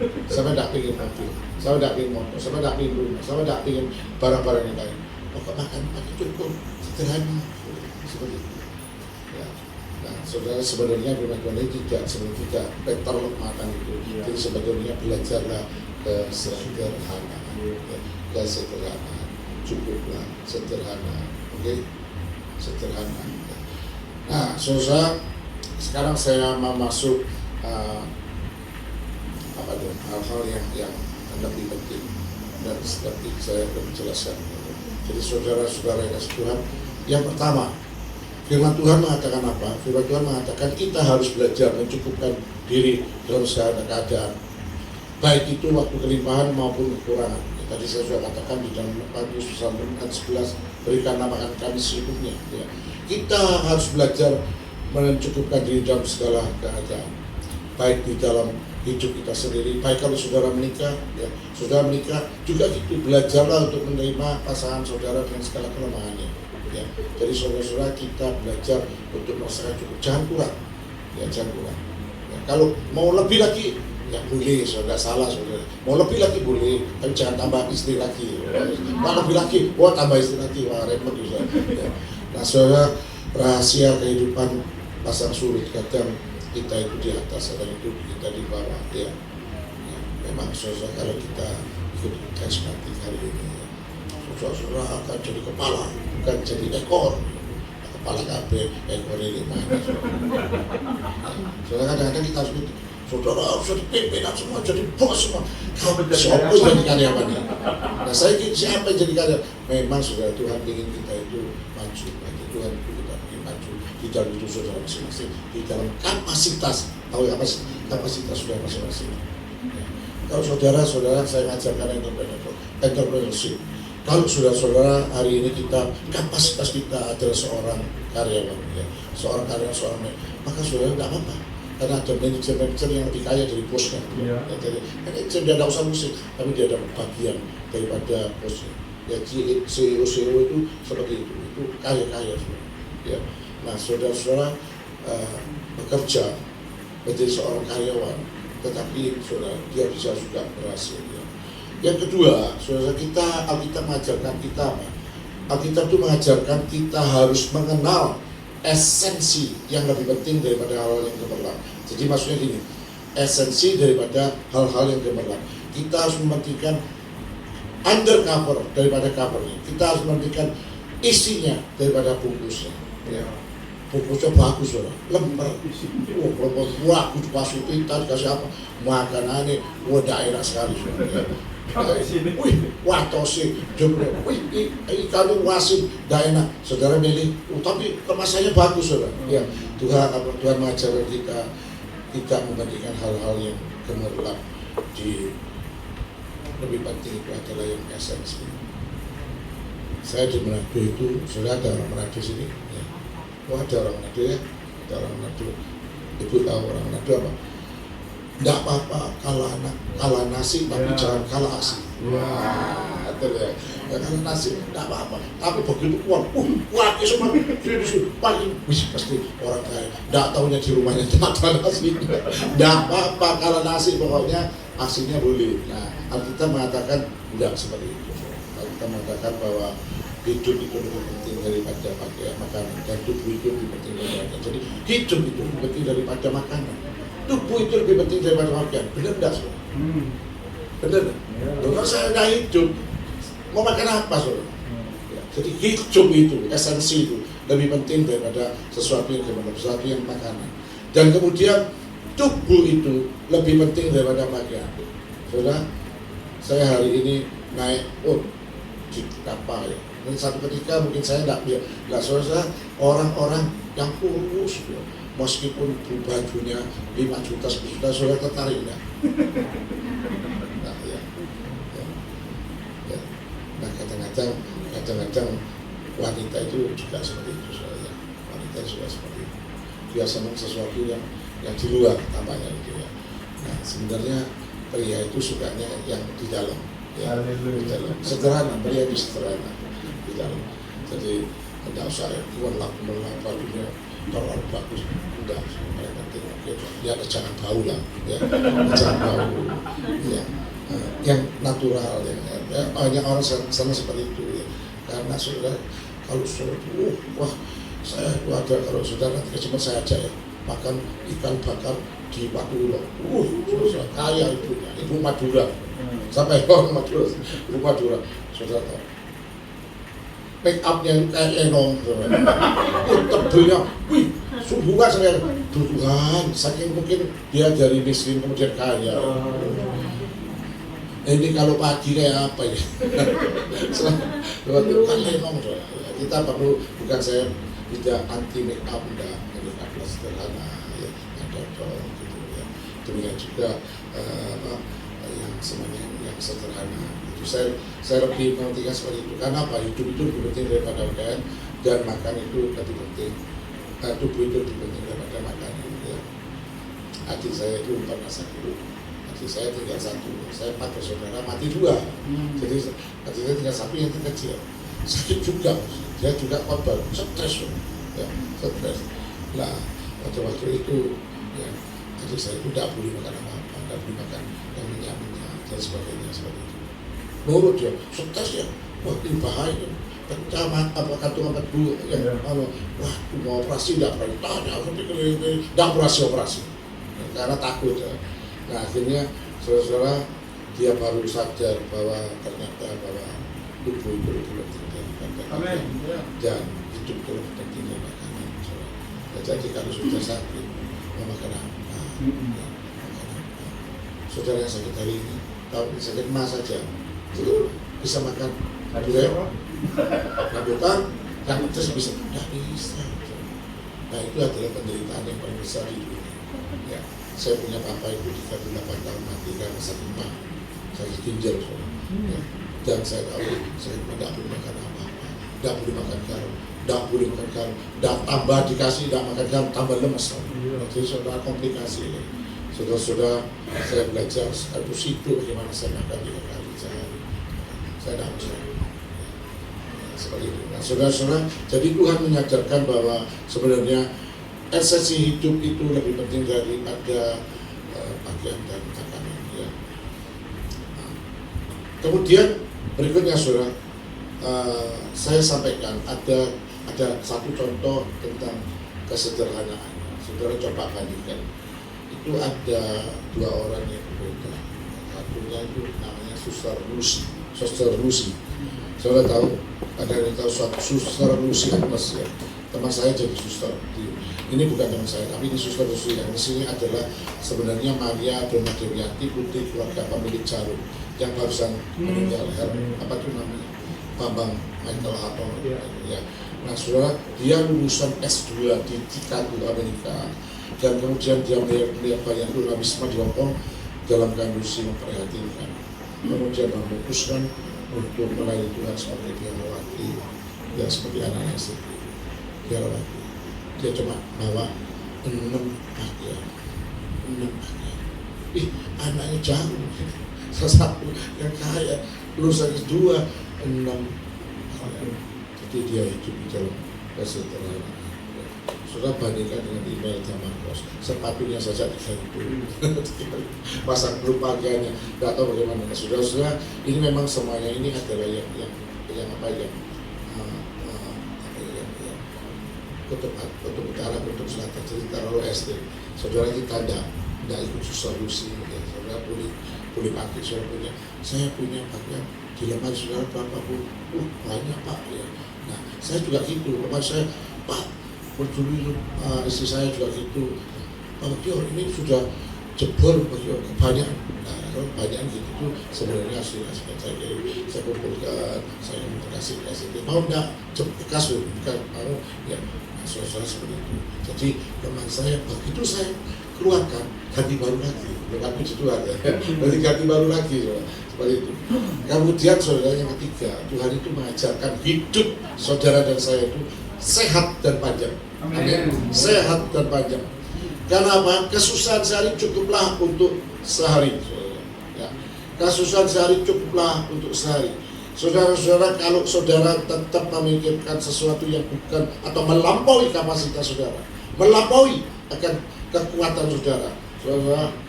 Saya tidak ingin mobil, saya tidak ingin motor, saya tidak ingin rumah, saya tidak ingin barang-barang yang lain. Pokok makan pakai cukup, sederhana, seperti itu. Ya. Nah, saudara, sebenarnya firman Tuhan ini tidak peter makan itu. Jadi sebetulnya belajarlah kesederhanaan, ya. Kesederhanaan, cukuplah, sederhana, oke? Sederhana. Ya. Nah, saudara, sekarang saya mau masuk hal-hal yang lebih penting dan seperti saya akan menjelaskan. Jadi saudara-saudara yang kasih Tuhan, yang pertama, firman Tuhan mengatakan apa? Firman Tuhan mengatakan kita harus belajar mencukupkan diri dalam segala keadaan, baik itu waktu kelimpahan maupun kekurangan. Tadi saya sudah katakan di dalam Matius 11, berikan makan kami secukupnya. Ya. Kita harus belajar mencukupkan diri dalam segala keadaan, baik di dalam hidup kita sendiri, baik kalau saudara menikah, ya, saudara menikah juga gitu, belajarlah untuk menerima pasangan saudara dengan segala kelemahannya. Ya. Jadi saudara-saudara kita belajar untuk merasakan cukup, jangan kurang, ya jangan kurang. Ya, kalau mau lebih lagi, ya boleh, saudara salah saudara. Mau lebih lagi boleh, tapi jangan tambah istri lagi. Mau lebih lagi, wah tambah istri lagi, wah repot juga. Ya. Nah saudara, rahasia kehidupan pasang surut kadang kita itu di atas, dan itu kita di bawah ya. Ya memang saudara, kalau kita ikut karismatik hari ini ya, saudara akan jadi kepala, bukan jadi ekor. Kepala KB, ekor ini mana saudara, kadang-kadang kita harus gitu. Saudara harus jadi pimpinan semua, jadi bos semua. Siapa yang jadi karyawannya? Nah saya siapa yang jadi karyawan? Memang saudara, Tuhan ingin kita itu maju. Tuhan itu kita ingin maju di dalam hidup saudara masing-masing, di dalam kapasitas, tahu ya kapasitas saudara masing-masing. Ya. Kalau saudara-saudara, saya mengajarkan entrepreneurship. Kalau saudara-saudara hari ini kita, kapasitas kita adalah seorang karyawan, ya, seorang karyawan, maka saudara tidak apa-apa. karena ada manajer yang lebih kaya dari bosnya. Iya. Ya, jadi manajer dia tidak usah musik, tapi dia dapat bagian daripada bosnya. Ya CEO itu seperti itu kaya semua. Ya, nah saudara-saudara bekerja menjadi seorang karyawan, tetapi saudara dia bisa juga berhasil. Ya. Yang kedua, saudara kita Alkitab mengajarkan kita apa? Alkitab itu mengajarkan kita harus mengenal esensi yang lebih penting daripada hal-hal yang gemerlap. Jadi maksudnya gini, esensi daripada hal-hal yang gemerlap. Kita harus mementingkan undercover daripada covernya. Kita harus mementingkan isinya daripada bungkusnya. Ya. Bungkusnya bagus, saudara. Lembar. Lembar wah, dikasih pita, dikasih apa? Makanannya, wah daerah sekali, saudara. Wih, watosi, jumlah, wih, ikan wasin, dah enak. Saudara milih, tapi kemasannya bagus, saudara. Ya, Tuhan mengajarkan kita tidak membandingkan hal-hal yang gemerlap. Lebih penting itu adalah yang esensi. Saya di Manado itu, sudah ada orang Manado sini. Ya. Oh, ada orang Manado ya, ada orang Manado. Ibu tahu orang Manado apa? Tidak apa-apa kalah nasi, tapi jangan kalah asin. Wah, itu ya. Kalah nasi, tidak apa-apa. Tapi begitu kuat, wah, semua paling pasti orang kaya. Tidak tahunya di rumahnya tidak ada nasi. Tidak apa-apa kalah nasi, pokoknya asinnya boleh. Nah, Alkitab mengatakan tidak seperti itu. Alkitab mengatakan bahwa hidup itu lebih penting daripada makanan, dan tubuh itu lebih penting daripada. Jadi hidup itu lebih penting daripada makanan. Tubuh itu lebih penting daripada makan. Benar enggak, saudara? Benar enggak? Kalau saya enggak hidup, mau makan apa, saudara? Ya, jadi hidup itu, esensi itu lebih penting daripada sesuatu yang makanan. Dan kemudian tubuh itu lebih penting daripada pakaian. Saudara, saya hari ini naik di kapal ya. Dan satu ketika mungkin saya enggak saudara, orang-orang yang kurus ya. Meskipun bajunya 5 juta, 10 juta, sudah tertarik enggak? Nah, ya. Nah, kadang-kadang wanita itu juga seperti itu, saudara. Wanita juga seperti itu. Dia senang sesuatu yang di luar tampaknya itu ya. Nah, sebenarnya pria itu sukanya yang di dalam, ya, di dalam. Sederhana, pria itu sederhana di dalam. Jadi tidak usah bajunya terlalu bagus, udah paling penting ya jangan bau lah, ya jangan bau, ya yang natural ya. Banyak orang sana seperti itu ya, karena saudara kalau saudara wah saya ada kalau saudara nanti cuma saya aja ya makan ikan bakar di Madura, saudara kaya ibunya, ibu Madura, sampai orang Madura, ibu Madura, saudara tahu. Make upnya kayak enong, tebelnya, wih, sungguhan saya Tuhan, saking mungkin dia dari miskin kemudian kaya. Ini kalau pagi kayak apa ya? Kan enong, kita perlu, bukan saya tidak anti make up, enggak, make up sederhana, ya, yang cocok, gitu ya. Demikian juga yang semuanya yang sederhana. Saya lebih mementingkan seperti itu. Karena apa? Hidup itu lebih penting daripada pakaian, dan makan itu lebih penting. Tubuh itu lebih penting daripada makanan. Ya. Adik saya itu pernah sakit. Adik saya tinggal satu. Saya 4 bersaudara, mati 2. Jadi adik saya tinggal satu yang kecil. Sakit juga. Dia juga korban. Stres. Ya, stres. Nah, pada waktu itu, ya, adik saya itu tidak boleh makan apa-apa, tidak boleh makan yang minyak-minyak dan sebagainya seperti itu. Nurut ya, sukses ya, wah ini bahaya, pecah kantung apa dulu, ya, wah mau operasi tidak operasi, karena takut ya. Nah akhirnya saudara dia baru sadar bahwa ternyata bahwa tubuh itu lebih penting daripada makanan, dan hidup itu lebih penting daripada makanan. Jadi kalau sudah sakit mau makan apa, ya, makan apa. Saudara yang sakit hari ini, tahu sakit emas saja. Itu bisa makan durian, rambutan, yang terus bisa, tidak bisa. Nah itu adalah penderitaan yang paling besar di dunia. Ya, saya punya papa itu 38 tahun mati karena sakit mah, sakit ginjal, ya. Dan saya tahu saya tidak boleh makan apa-apa, tidak boleh makan garam, tidak boleh makan garam, tidak tambah dikasih tidak makan garam tambah lemes. Jadi saudara komplikasi. Saudara-saudara, saya belajar harus hidup bagaimana saya makan 3 kali sehari. Saya tidak bisa. Seperti itu. Nah, saudara-saudara, jadi Tuhan mengajarkan bahwa sebenarnya esensi hidup itu lebih penting daripada pakaian dan makanan. Ya. Kemudian berikutnya, saudara, saya sampaikan ada satu contoh tentang kesederhanaan. Saudara coba bandingkan. Itu ada 2 orang yang berbeda. Satunya itu namanya Suster Lucy. Saudara tahu, ada yang tahu Suster Lucy Agnes ya. Teman saya jadi suster. Ini bukan teman saya, tapi ini Suster Lucy Agnes ini adalah sebenarnya Maria Donadeliati, putri keluarga pemilik Jarum yang barusan meninggal. Apa itu namanya? Bambang Michael Hatton. Ya. Nah, saudara, dia lulusan S2 di Chicago, Amerika. Dan kemudian dia melihat banyak tunawisma di Hongkong dalam kondisi memprihatinkan. Kemudian memutuskan untuk melayani Tuhan seperti dia lelaki, ya seperti anak-anak istri. Dia lelaki. Dia cuma bawa 6 pakaian. Anaknya jauh. Salah satu yang kaya, lulusan S2 6 pakaian. Jadi dia hidup di dalam kesederhanaan. Sudah bandingkan dengan email zaman kos, sepatunya saja 3.000, pasang belum pakaiannya, nggak tahu bagaimana. Saudara-saudara, ini memang semuanya ini adalah yang kutub utara, kutub selatan, jadi taruh SD. Saudara kita tidak ikut Suster Lucy, ya. Saudara boleh pakai, saudara saya punya pakaian di lemari saudara berapa pun, banyak Pak ya. Nah, saya juga gitu, lemari saya Pak. Dulu istri saya juga gitu, Pak Bagio ini sudah jebol Bagio kebanyakan. Nah, kalau kebanyakan gitu tuh sebenarnya hasil saya kumpulkan, saya kasih mau enggak bekas bukan mau ya. Nah, soal seperti itu. Jadi teman saya begitu saya keluarkan ganti baru lagi, bukan puji Tuhan ya. Jadi ganti baru lagi seperti itu. Kemudian saudara yang ketiga, Tuhan itu mengajarkan hidup saudara dan saya itu sehat dan panjang. Amin. Sehat dan panjang. Karena apa? Kesusahan sehari cukuplah untuk sehari. Ya. Kesusahan sehari cukuplah untuk sehari. Saudara-saudara, kalau saudara tetap memikirkan sesuatu yang bukan atau melampaui kapasitas saudara, melampaui akan kekuatan saudara,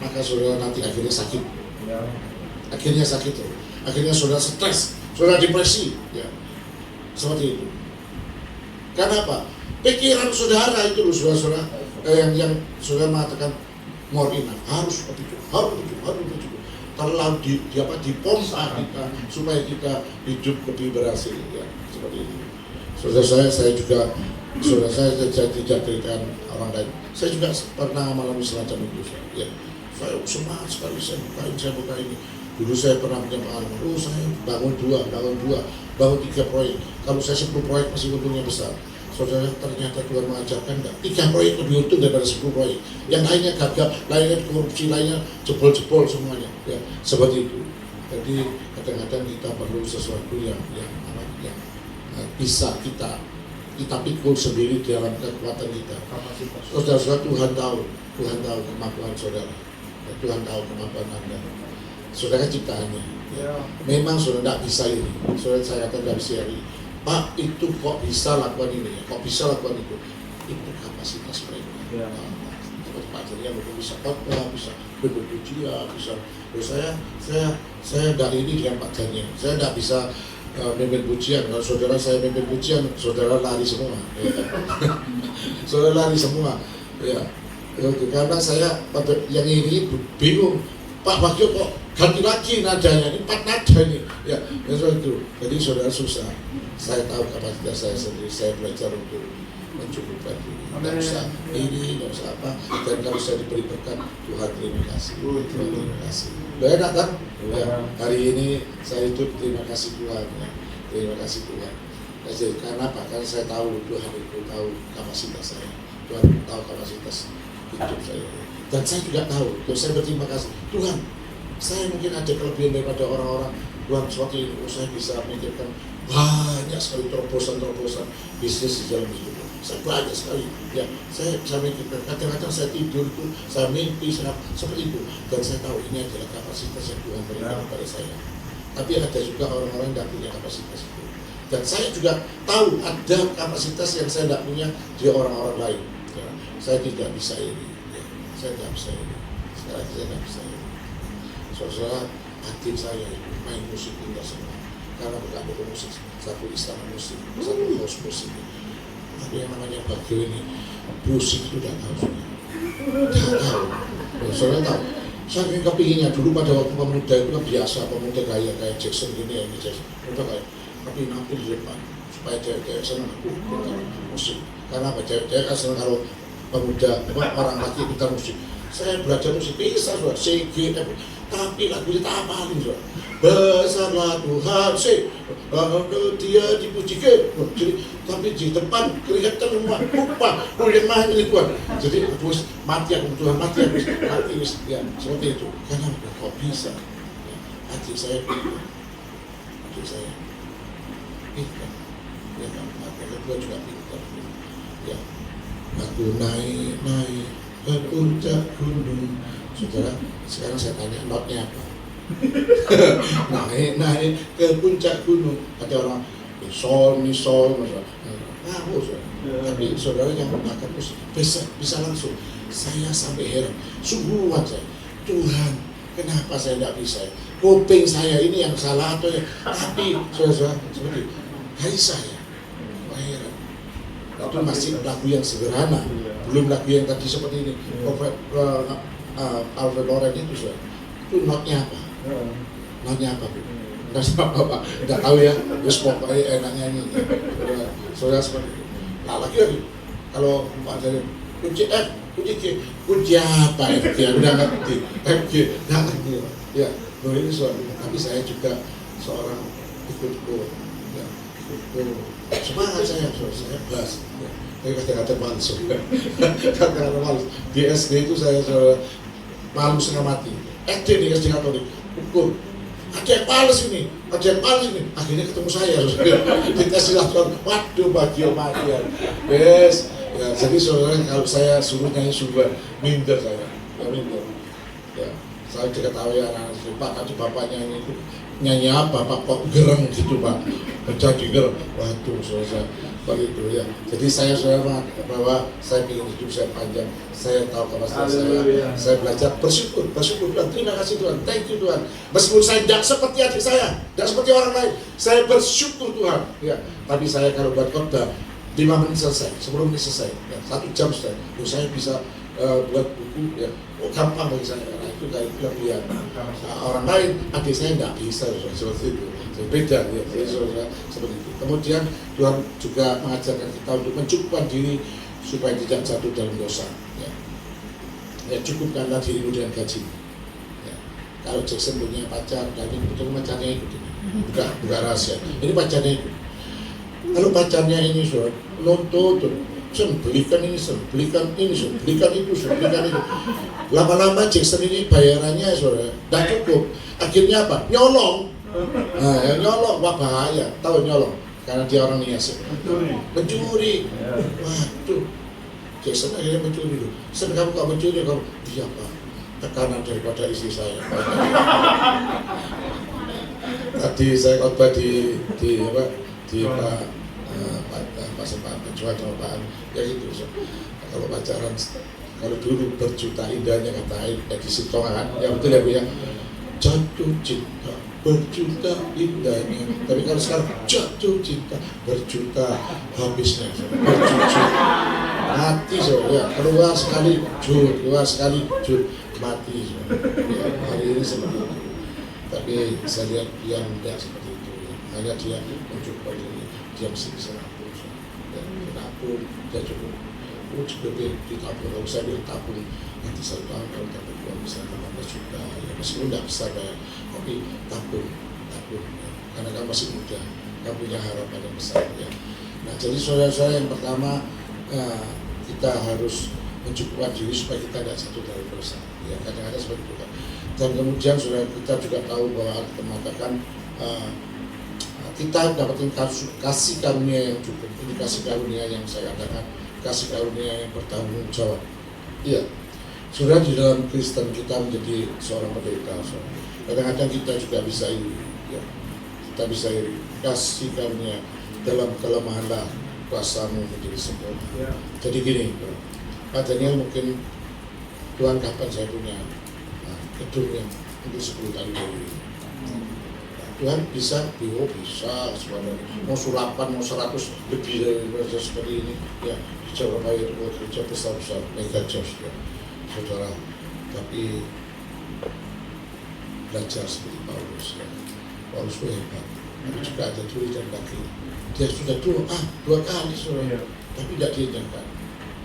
maka saudara nanti akhirnya sakit. Akhirnya sakit. Akhirnya saudara stres, saudara depresi. Ya. Seperti itu. Karena apa? Pikiran saudara itu loh, saudara-saudara, yang saudara mengatakan more enough, harus begitu, terlalu dipompa kita supaya kita hidup lebih berhasil, ya seperti itu. Saudara saya juga tidak berikan orang lain. Saya juga pernah mengalami semacam itu, ya. Saya semangat sekali, saya buka ini. Dulu saya pernah punya pengalaman, saya bangun 3 proyek. Kalau saya 10 proyek masih untungnya besar. Saudara, ternyata Tuhan mengajarkan enggak, 3 proyek lebih untung daripada 10 proyek. Yang lainnya gagal, lainnya korupsi, lainnya jebol semuanya. Ya, seperti itu. Jadi kadang-kadang kita perlu sesuatu yang bisa kita pikul sendiri dalam kekuatan kita. Saudara, Tuhan tahu kemampuan saudara. Tuhan tahu kemampuan Anda. Saudara ciptaannya. Ya. Memang saudara tidak bisa ini. Saudara saya kata tidak bisa ini. Pak, itu kok bisa lakukan ini, kok bisa lakukan itu kapasitas mereka. Ya. Seperti Pak Jarian bisa khotbah, bisa berpujian, bisa. Saya dari ini dengan Pak Jarian, saya tidak bisa memimpin pujian. Kalau saudara saya memimpin pujian, saudara lari semua. Ya. Saudara lari semua. Ya. Karena saya yang ini bingung. Pak Bagio kok ganti lagi nadanya, ini 4 nada ini. Ya, itu. Jadi saudara susah. Saya tahu kapasitas saya sendiri, saya belajar untuk mencukupkan diri. Tidak usah ini, tidak usah apa. Dan kalau saya diberi berkat, Tuhan terima kasih. Terima kasih. Enak kan? Ya, hari ini saya hidup terima kasih Tuhan. Ya. Terima kasih Tuhan. Jadi karena apa? Karena saya tahu Tuhan itu tahu kapasitas saya. Tuhan tahu kapasitas hidup saya. Dan saya juga tahu, saya berterima kasih Tuhan, saya mungkin ada kelebihan daripada orang-orang. Tuhan seperti itu, saya bisa memikirkan banyak sekali terobosan bisnis di dalam hidup. Saya banyak sekali. Ya, saya mimpi. Kadang-kadang saya tidur itu, saya mimpi seperti itu. Dan saya tahu ini adalah kapasitas yang Tuhan berikan kepada saya. Tapi ada juga orang-orang yang tidak punya kapasitas itu. Dan saya juga tahu ada kapasitas yang saya tidak punya di orang-orang lain. Ya, saya tidak bisa ini. Ya, saya tidak bisa ini. Sekarang saya tidak bisa ini. Saudara, adik saya itu main musik internasional. Karena bukan buku musik, satu istana musik, satu house musik. Tapi yang namanya Bagio ini, musik itu tidak tahu sudah. Tidak tahu. Saudara tahu. Saya ingin kepinginnya dulu pada waktu pemuda itu kan biasa, pemuda kayak Jackson gini, ini Jackson. Pemuda kayak, tapi nampil di depan supaya cewek-cewek senang. Musik. Karena apa? Cewek-cewek kan senang kalau pemuda, orang laki kita musik. Saya belajar musik bisa sudah, CG, tapi lagunya tak apalin sudah. Besarlah Tuhan, dia dipujikan. Jadi, tapi di depan kelihatan semua, lupa, yang mana ini Tuhan. Jadi, terus mati aku Tuhan, mati, ya seperti itu. Karena kok bisa? Ya, adik saya pintar, ya kan, adik kedua juga pintar. Ya, aku naik ke puncak gunung. Saudara, sekarang saya tanya notnya apa? naik ke puncak gunung. Ada orang mi sol, tapi saudara yang menggunakan musik bisa langsung. Saya sampai heran, sungguh aja Tuhan, kenapa saya tidak bisa? Kuping saya ini yang salah atau ya? Tapi saudara seperti bisa ya. Heran. Itu masih lagu yang sederhana, belum lagu yang tadi seperti ini. Alfred Loren itu sudah. Itu notnya apa? Notnya apa, Bu? Nggak sama Bapak, nggak tahu ya. Terus pokoknya enaknya ini. Saudara seperti itu. Nah lagi kalau Pak dari kunci F, kunci G, kunci apa F G? Udah ngerti. F G, nggak ngerti. Ya, ini soal. Tapi saya juga seorang ikut ya, semangat saya belas. Tapi kata-kata males, kata-kata males. Di SD itu saya malu setengah mati. SD di SD Katolik, ukur. Ada yang males ini. Akhirnya ketemu saya. Di tes dilakukan, waduh Bagio matian. Yes. Ya, jadi saudara kalau saya suruh nyanyi subuh, minder saya. Ya minder. Ya, saya juga tahu ya anak-anak Pak, tadi Bapak nyanyi itu. Nyanyi apa Pak? Kok gereng gitu Pak? Jadi gereng. Waduh saudara. Begitu ya. Jadi saya saudara bahwa saya ingin hidup saya panjang. Saya tahu kapasitas saya belajar bersyukur Tuhan, terima kasih Tuhan, thank you Tuhan. Meskipun saya tidak seperti adik saya, tidak seperti orang lain, saya bersyukur Tuhan. Ya, tapi saya kalau buat khotbah 5 menit selesai, 10 menit selesai, ya, 1 jam selesai. Saya bisa buat buku, ya, gampang bagi saya. Nah, itu kayak kelebihan. Orang lain, adik saya tidak bisa seperti itu. Beda ya, seperti itu. Kemudian Tuhan juga mengajarkan kita untuk mencukupkan diri supaya tidak jatuh dalam dosa. Ya, cukupkanlah dirimu dengan gaji. Ya. Kalau Jackson punya pacar, dan ini betul pacarnya ikut ini. Bukan rahasia. Ini pacarnya ikut. Kalau pacarnya ini sudah nuntut, belikan ini, belikan itu, belikan itu. Lama-lama Jackson ini bayarannya sudah tidak cukup. Akhirnya apa? Nyolong. Nah, yang nyolong, wah bahaya. Tahu nyolong? Karena dia orang nias. Mencuri. Waduh. Jackson akhirnya mencuri dulu. Sen kamu gak mencuri, kamu iya Pak. Tekanan daripada istri saya. Tadi saya khotbah di Pak Sempat Penjual sama Pak ya gitu. Kalau pacaran, kalau dulu berjuta indahnya kata di Sitongan, ya betul ya Bu ya. Jatuh cinta berjuta indahnya, tapi kalau sekarang jatuh cinta berjuta habisnya, berjuta mati ya, keluar sekali jud mati ya, hari ini seperti itu. Tapi saya lihat dia tidak seperti itu ya. Hanya dia mencoba diri, dia mesti bisa nabung dan menabung dia cukup ditabung. Kalau saya bilang tabung nanti 1 tahun kalau dapat uang bisa 15 juta ya, meskipun tidak bisa bayar, tapi tabung ya. Karena kan masih muda, kan punya harapan yang besar ya. Nah jadi saudara-saudara yang pertama kita harus mencukupkan diri supaya kita tidak jatuh dalam dosa ya, kadang-kadang seperti itu kan. Dan kemudian saudara kita juga tahu bahwa kita mengatakan kita dapatin kasih karunia yang cukup. Ini kasih karunia yang saya katakan, kasih karunia yang bertanggung jawab. Iya, saudara, di dalam Kristen kita menjadi seorang pendeta. Kadang-kadang kita juga bisa iri, ya. Kita bisa iri. Kasih karunia dalam kelemahanlah kuasamu menjadi sempurna. Jadi gini, Pak Daniel, mungkin Tuhan kapan saya punya gedung yang untuk 10 kali dari ini. Tuhan bisa, bisa sebenarnya mau sulapan, mau 100 lebih dari seperti ini ya, di Jawa Barat gereja besar-besar mega church ya, saudara. Tapi belajar seperti Paulus ya, Paulus itu hebat, tapi juga ada duri dan kaki. Dia sudah dua kali saudara, tapi tidak diizinkan.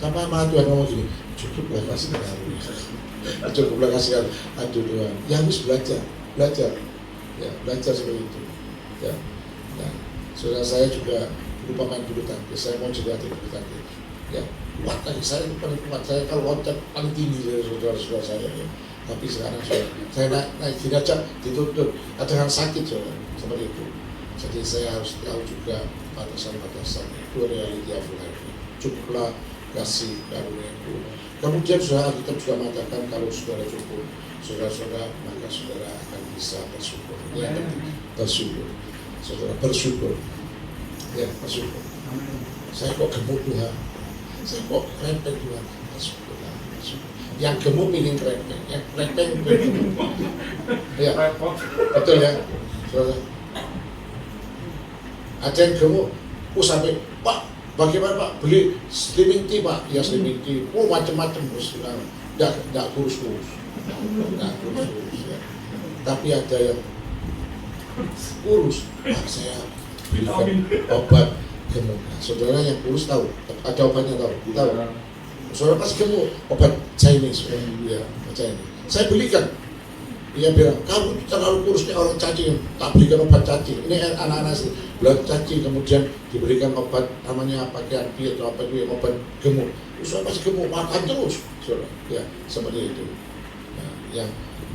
Tapi malah Tuhan ngomong gini, cukuplah kasih karunia, cukuplah kasih karunia. Aduh Tuhan, ya harus belajar. Ya, belajar seperti itu. Ya. Nah, saudara saya juga lupa main bulu tangkis. Saya mau jadi atlet bulu tangkis. Ya, kuat kaki saya itu paling kuat. Saya kalau loncat paling tinggi dari saudara-saudara saya. Ya. Tapi sekarang saya naik derajat dituntut dengan sakit seperti itu. Jadi saya harus tahu juga batasan-batasan. Itu reality of life. Cukuplah kasih karunia itu. Kemudian saudara kita juga mengatakan kalau saudara cukup, saudara-saudara, maka saudara akan bisa bersyukur. Ini yang penting, bersyukur. Saudara bersyukur. Ya, bersyukur. Saya kok gemuk Tuhan, saya kok krempeng Tuhan, bersyukurlah, bersyukur. Yang gemuk pilih krempeng, yang krempeng pilih gemuk. Ya, betul ya, saudara. Ada yang gemuk, sampai Pak, bagaimana Pak, beli slimming tea Pak? Ya slimming tea, macam-macam terus, tidak kurus-kurus. Nah, kurus ya. Tapi ada yang kurus, saya belikan obat gemuk. Nah, saudara yang kurus tahu, ada obatnya tahu. Saudara pasti gemuk, obat Chinese, ya, Chinese. Saya belikan. Dia bilang, kamu terlalu kurus nih orang cacing, tak berikan obat cacing. Ini anak-anak sih, belah cacing, kemudian diberikan obat namanya pakaian diet atau apa itu yang obat gemuk. Saudara pasti gemuk, makan terus, saudara. Ya, seperti itu.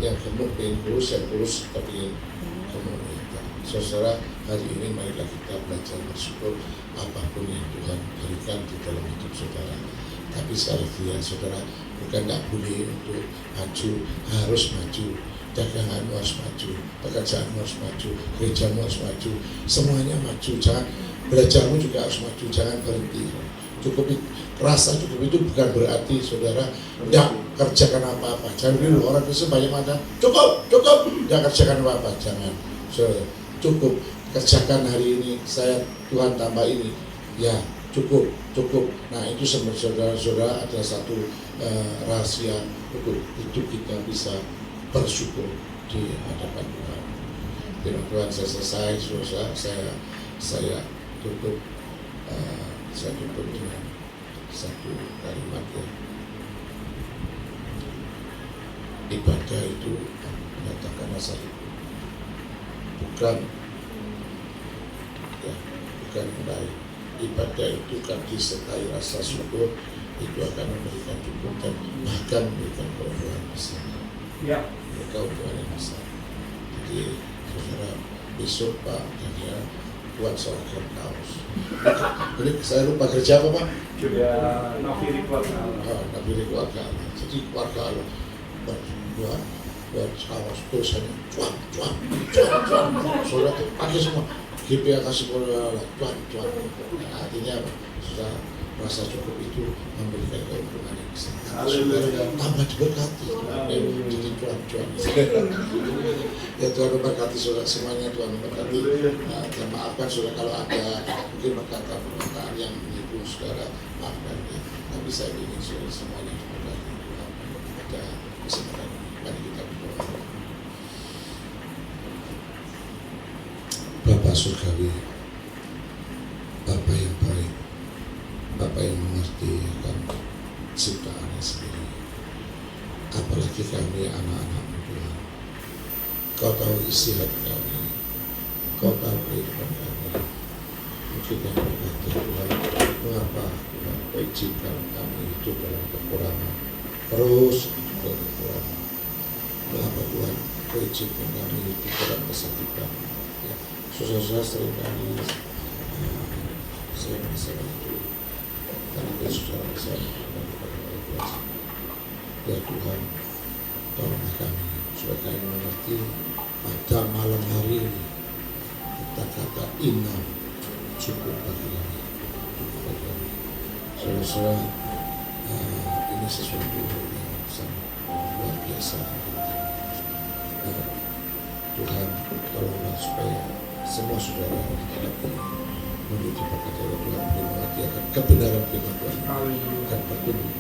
Yang gemuk pengen kurus, yang kurus tapi gemuk. Saudara, hari ini marilah kita belajar bersyukur apapun yang Tuhan berikan di dalam hidup saudara. Tapi sekali lagi ya saudara, bukan tidak boleh untuk maju, harus maju. Daganganmu harus maju, pekerjaanmu harus maju, gerejamu harus maju, semuanya maju. Jangan belajarmu juga harus maju, jangan berhenti. Cukup rasa cukup itu bukan berarti saudara tidak kerjakan apa-apa. Jangan dulu orang Kristen banyak mengatakan cukup, tidak kerjakan apa-apa. Jangan, saudara, cukup kerjakan hari ini. Saya Tuhan tambah ini, ya cukup. Nah itu saudara-saudara adalah satu rahasia untuk itu kita bisa bersyukur di hadapan Tuhan. Firman Tuhan saya selesai, saya tutup. Saya tutup dengan satu kalimat ya. Ibadah itu menyatakan rasa syukur, bukan baik. Ibadah itu kan disertai rasa syukur, itu akan memberikan cukup dan bahkan memberikan keuntungan besar. Ya. Keuntungan yang besar. Jadi saudara, besok Pak Daniel buat seragam kaos. Jadi saya lupa kerja apa Pak? Ya, nafiri keluarga. Nafiri keluarga. Jadi keluarga Allah buat kaos tulisannya cuan. Saudara pakai semua. GPA kasih keluarga Allah cuan. Artinya apa? Sudah rasa cukup itu memberikan keuntungan yang besar. Saudara tambah diberkati. Jadi cuan. Ya Tuhan memberkati saudara semuanya, Tuhan memberkati. Dan maafkan saudara kalau ada mungkin perkataan yang menipu saudara, maafkan ya. Tapi saya ingin saudara semuanya memberkati Tuhan. Ada kesempatan mari kita berdoa. Bapa Surgawi, Bapa yang baik, Bapa yang mengerti akan ciptaannya sendiri. Apalagi kami anak-anak-Mu Tuhan. Kau tahu isi hati kami, Kau tahu kehidupan kami. Mungkin yang berkata Tuhan, mengapa Tuhan Kau izinkan kami hidup dalam kekurangan, terus hidup dalam kekurangan. Mengapa Tuhan Kau izinkan kami hidup dalam kesakitan, ya, Saudara-saudara seringkali saya merasakan itu. Karena saudara saya ya Tuhan, tolonglah kami supaya kami mengerti pada malam hari ini kata-kata inam cukup bagi kami, cukup bagi kami. Saudara-saudara, ini sesuatu yang sangat luar biasa. Tuhan, tolonglah supaya semua saudara yang kita dapat menuju berkata Tuhan, mengerti akan kebenaran firman Tuhan, akan bertumbuh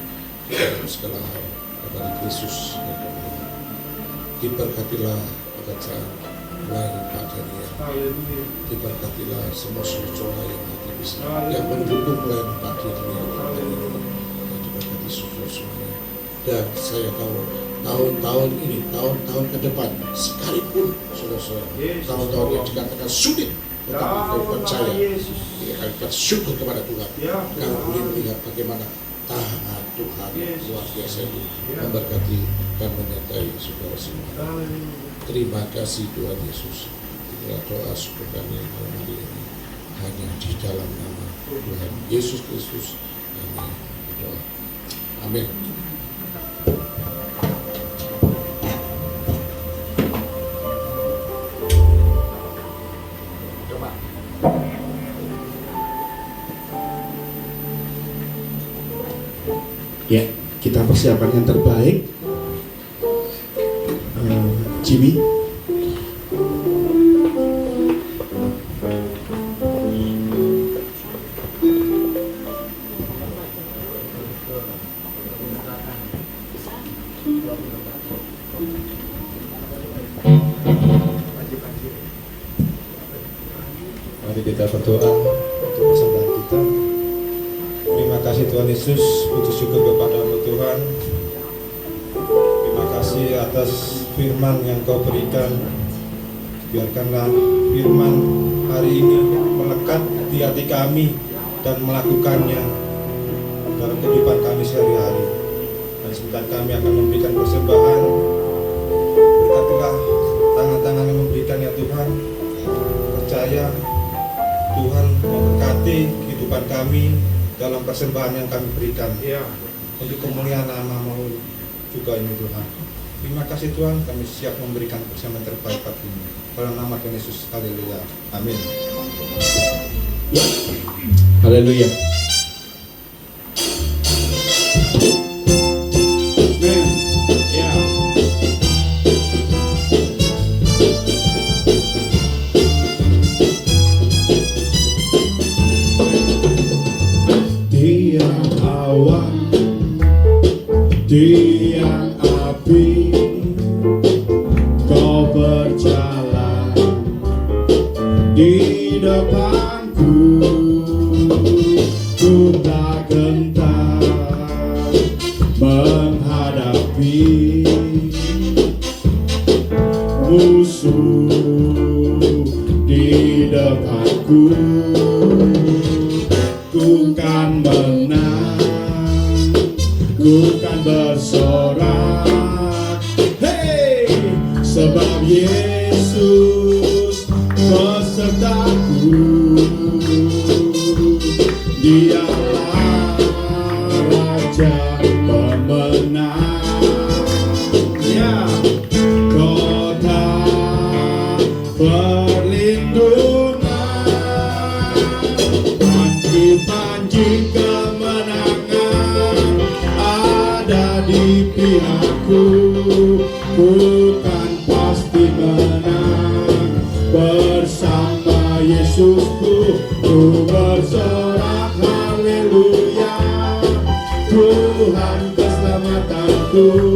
dalam segala hal kepada Kristus yang kemuliaan. Diberkatilah pekerjaan melayani Pak Daniel. Diberkatilah semua saudara yang hati bisa, yang mendukung melayani Pak Daniel. Diberkati semuanya. Dan saya tahu tahun-tahun ini, tahun-tahun ke depan, sekalipun saudara-saudara, tahun-tahun yang dikatakan sulit, tetapi kau percaya, kita bersyukur kepada Tuhan. Kau boleh melihat bagaimana tangan Tuhan luar biasa itu memberkati dan menyertai saudara semua. Terima kasih Tuhan Yesus. Inilah doa syukur kami malam hari ini hanya di dalam nama Tuhan Yesus Kristus kami berdoa. Amin. Ya, kita persiapan yang terbaik. Jimmy. Mari kita berdoa untuk persembahan kita. Terima kasih Tuhan Yesus, puji syukur kepada-Mu Tuhan. Terima kasih atas firman yang Kau berikan. Biarkanlah firman hari ini melekat di hati kami dan melakukannya dalam kehidupan kami sehari-hari. Dan sebentar kami akan memberikan persembahan. Berkatilah tangan-tangan yang memberikan ya Tuhan. Percaya Tuhan memberkati kehidupan kami dalam persembahan yang kami berikan untuk kemuliaan nama-Mu juga ini Tuhan. Terima kasih Tuhan, kami siap memberikan persembahan terbaik bagimu. Dalam nama Tuhan Yesus, haleluya, amin. Haleluya. Tiang api, Kau berjalan di depanku, ku tak gentar menghadapi musuh di depanku, ku kan menang, ku kan bersorak, hey, sebab Yesus besertaku. Dialah Raja pemenang, ya, kota perlindungan, panji-panji kemenangan ada di pihakku, bukan pasti menang bersama Yesusku, ku bersorak haleluya, Tuhan keselamatanku.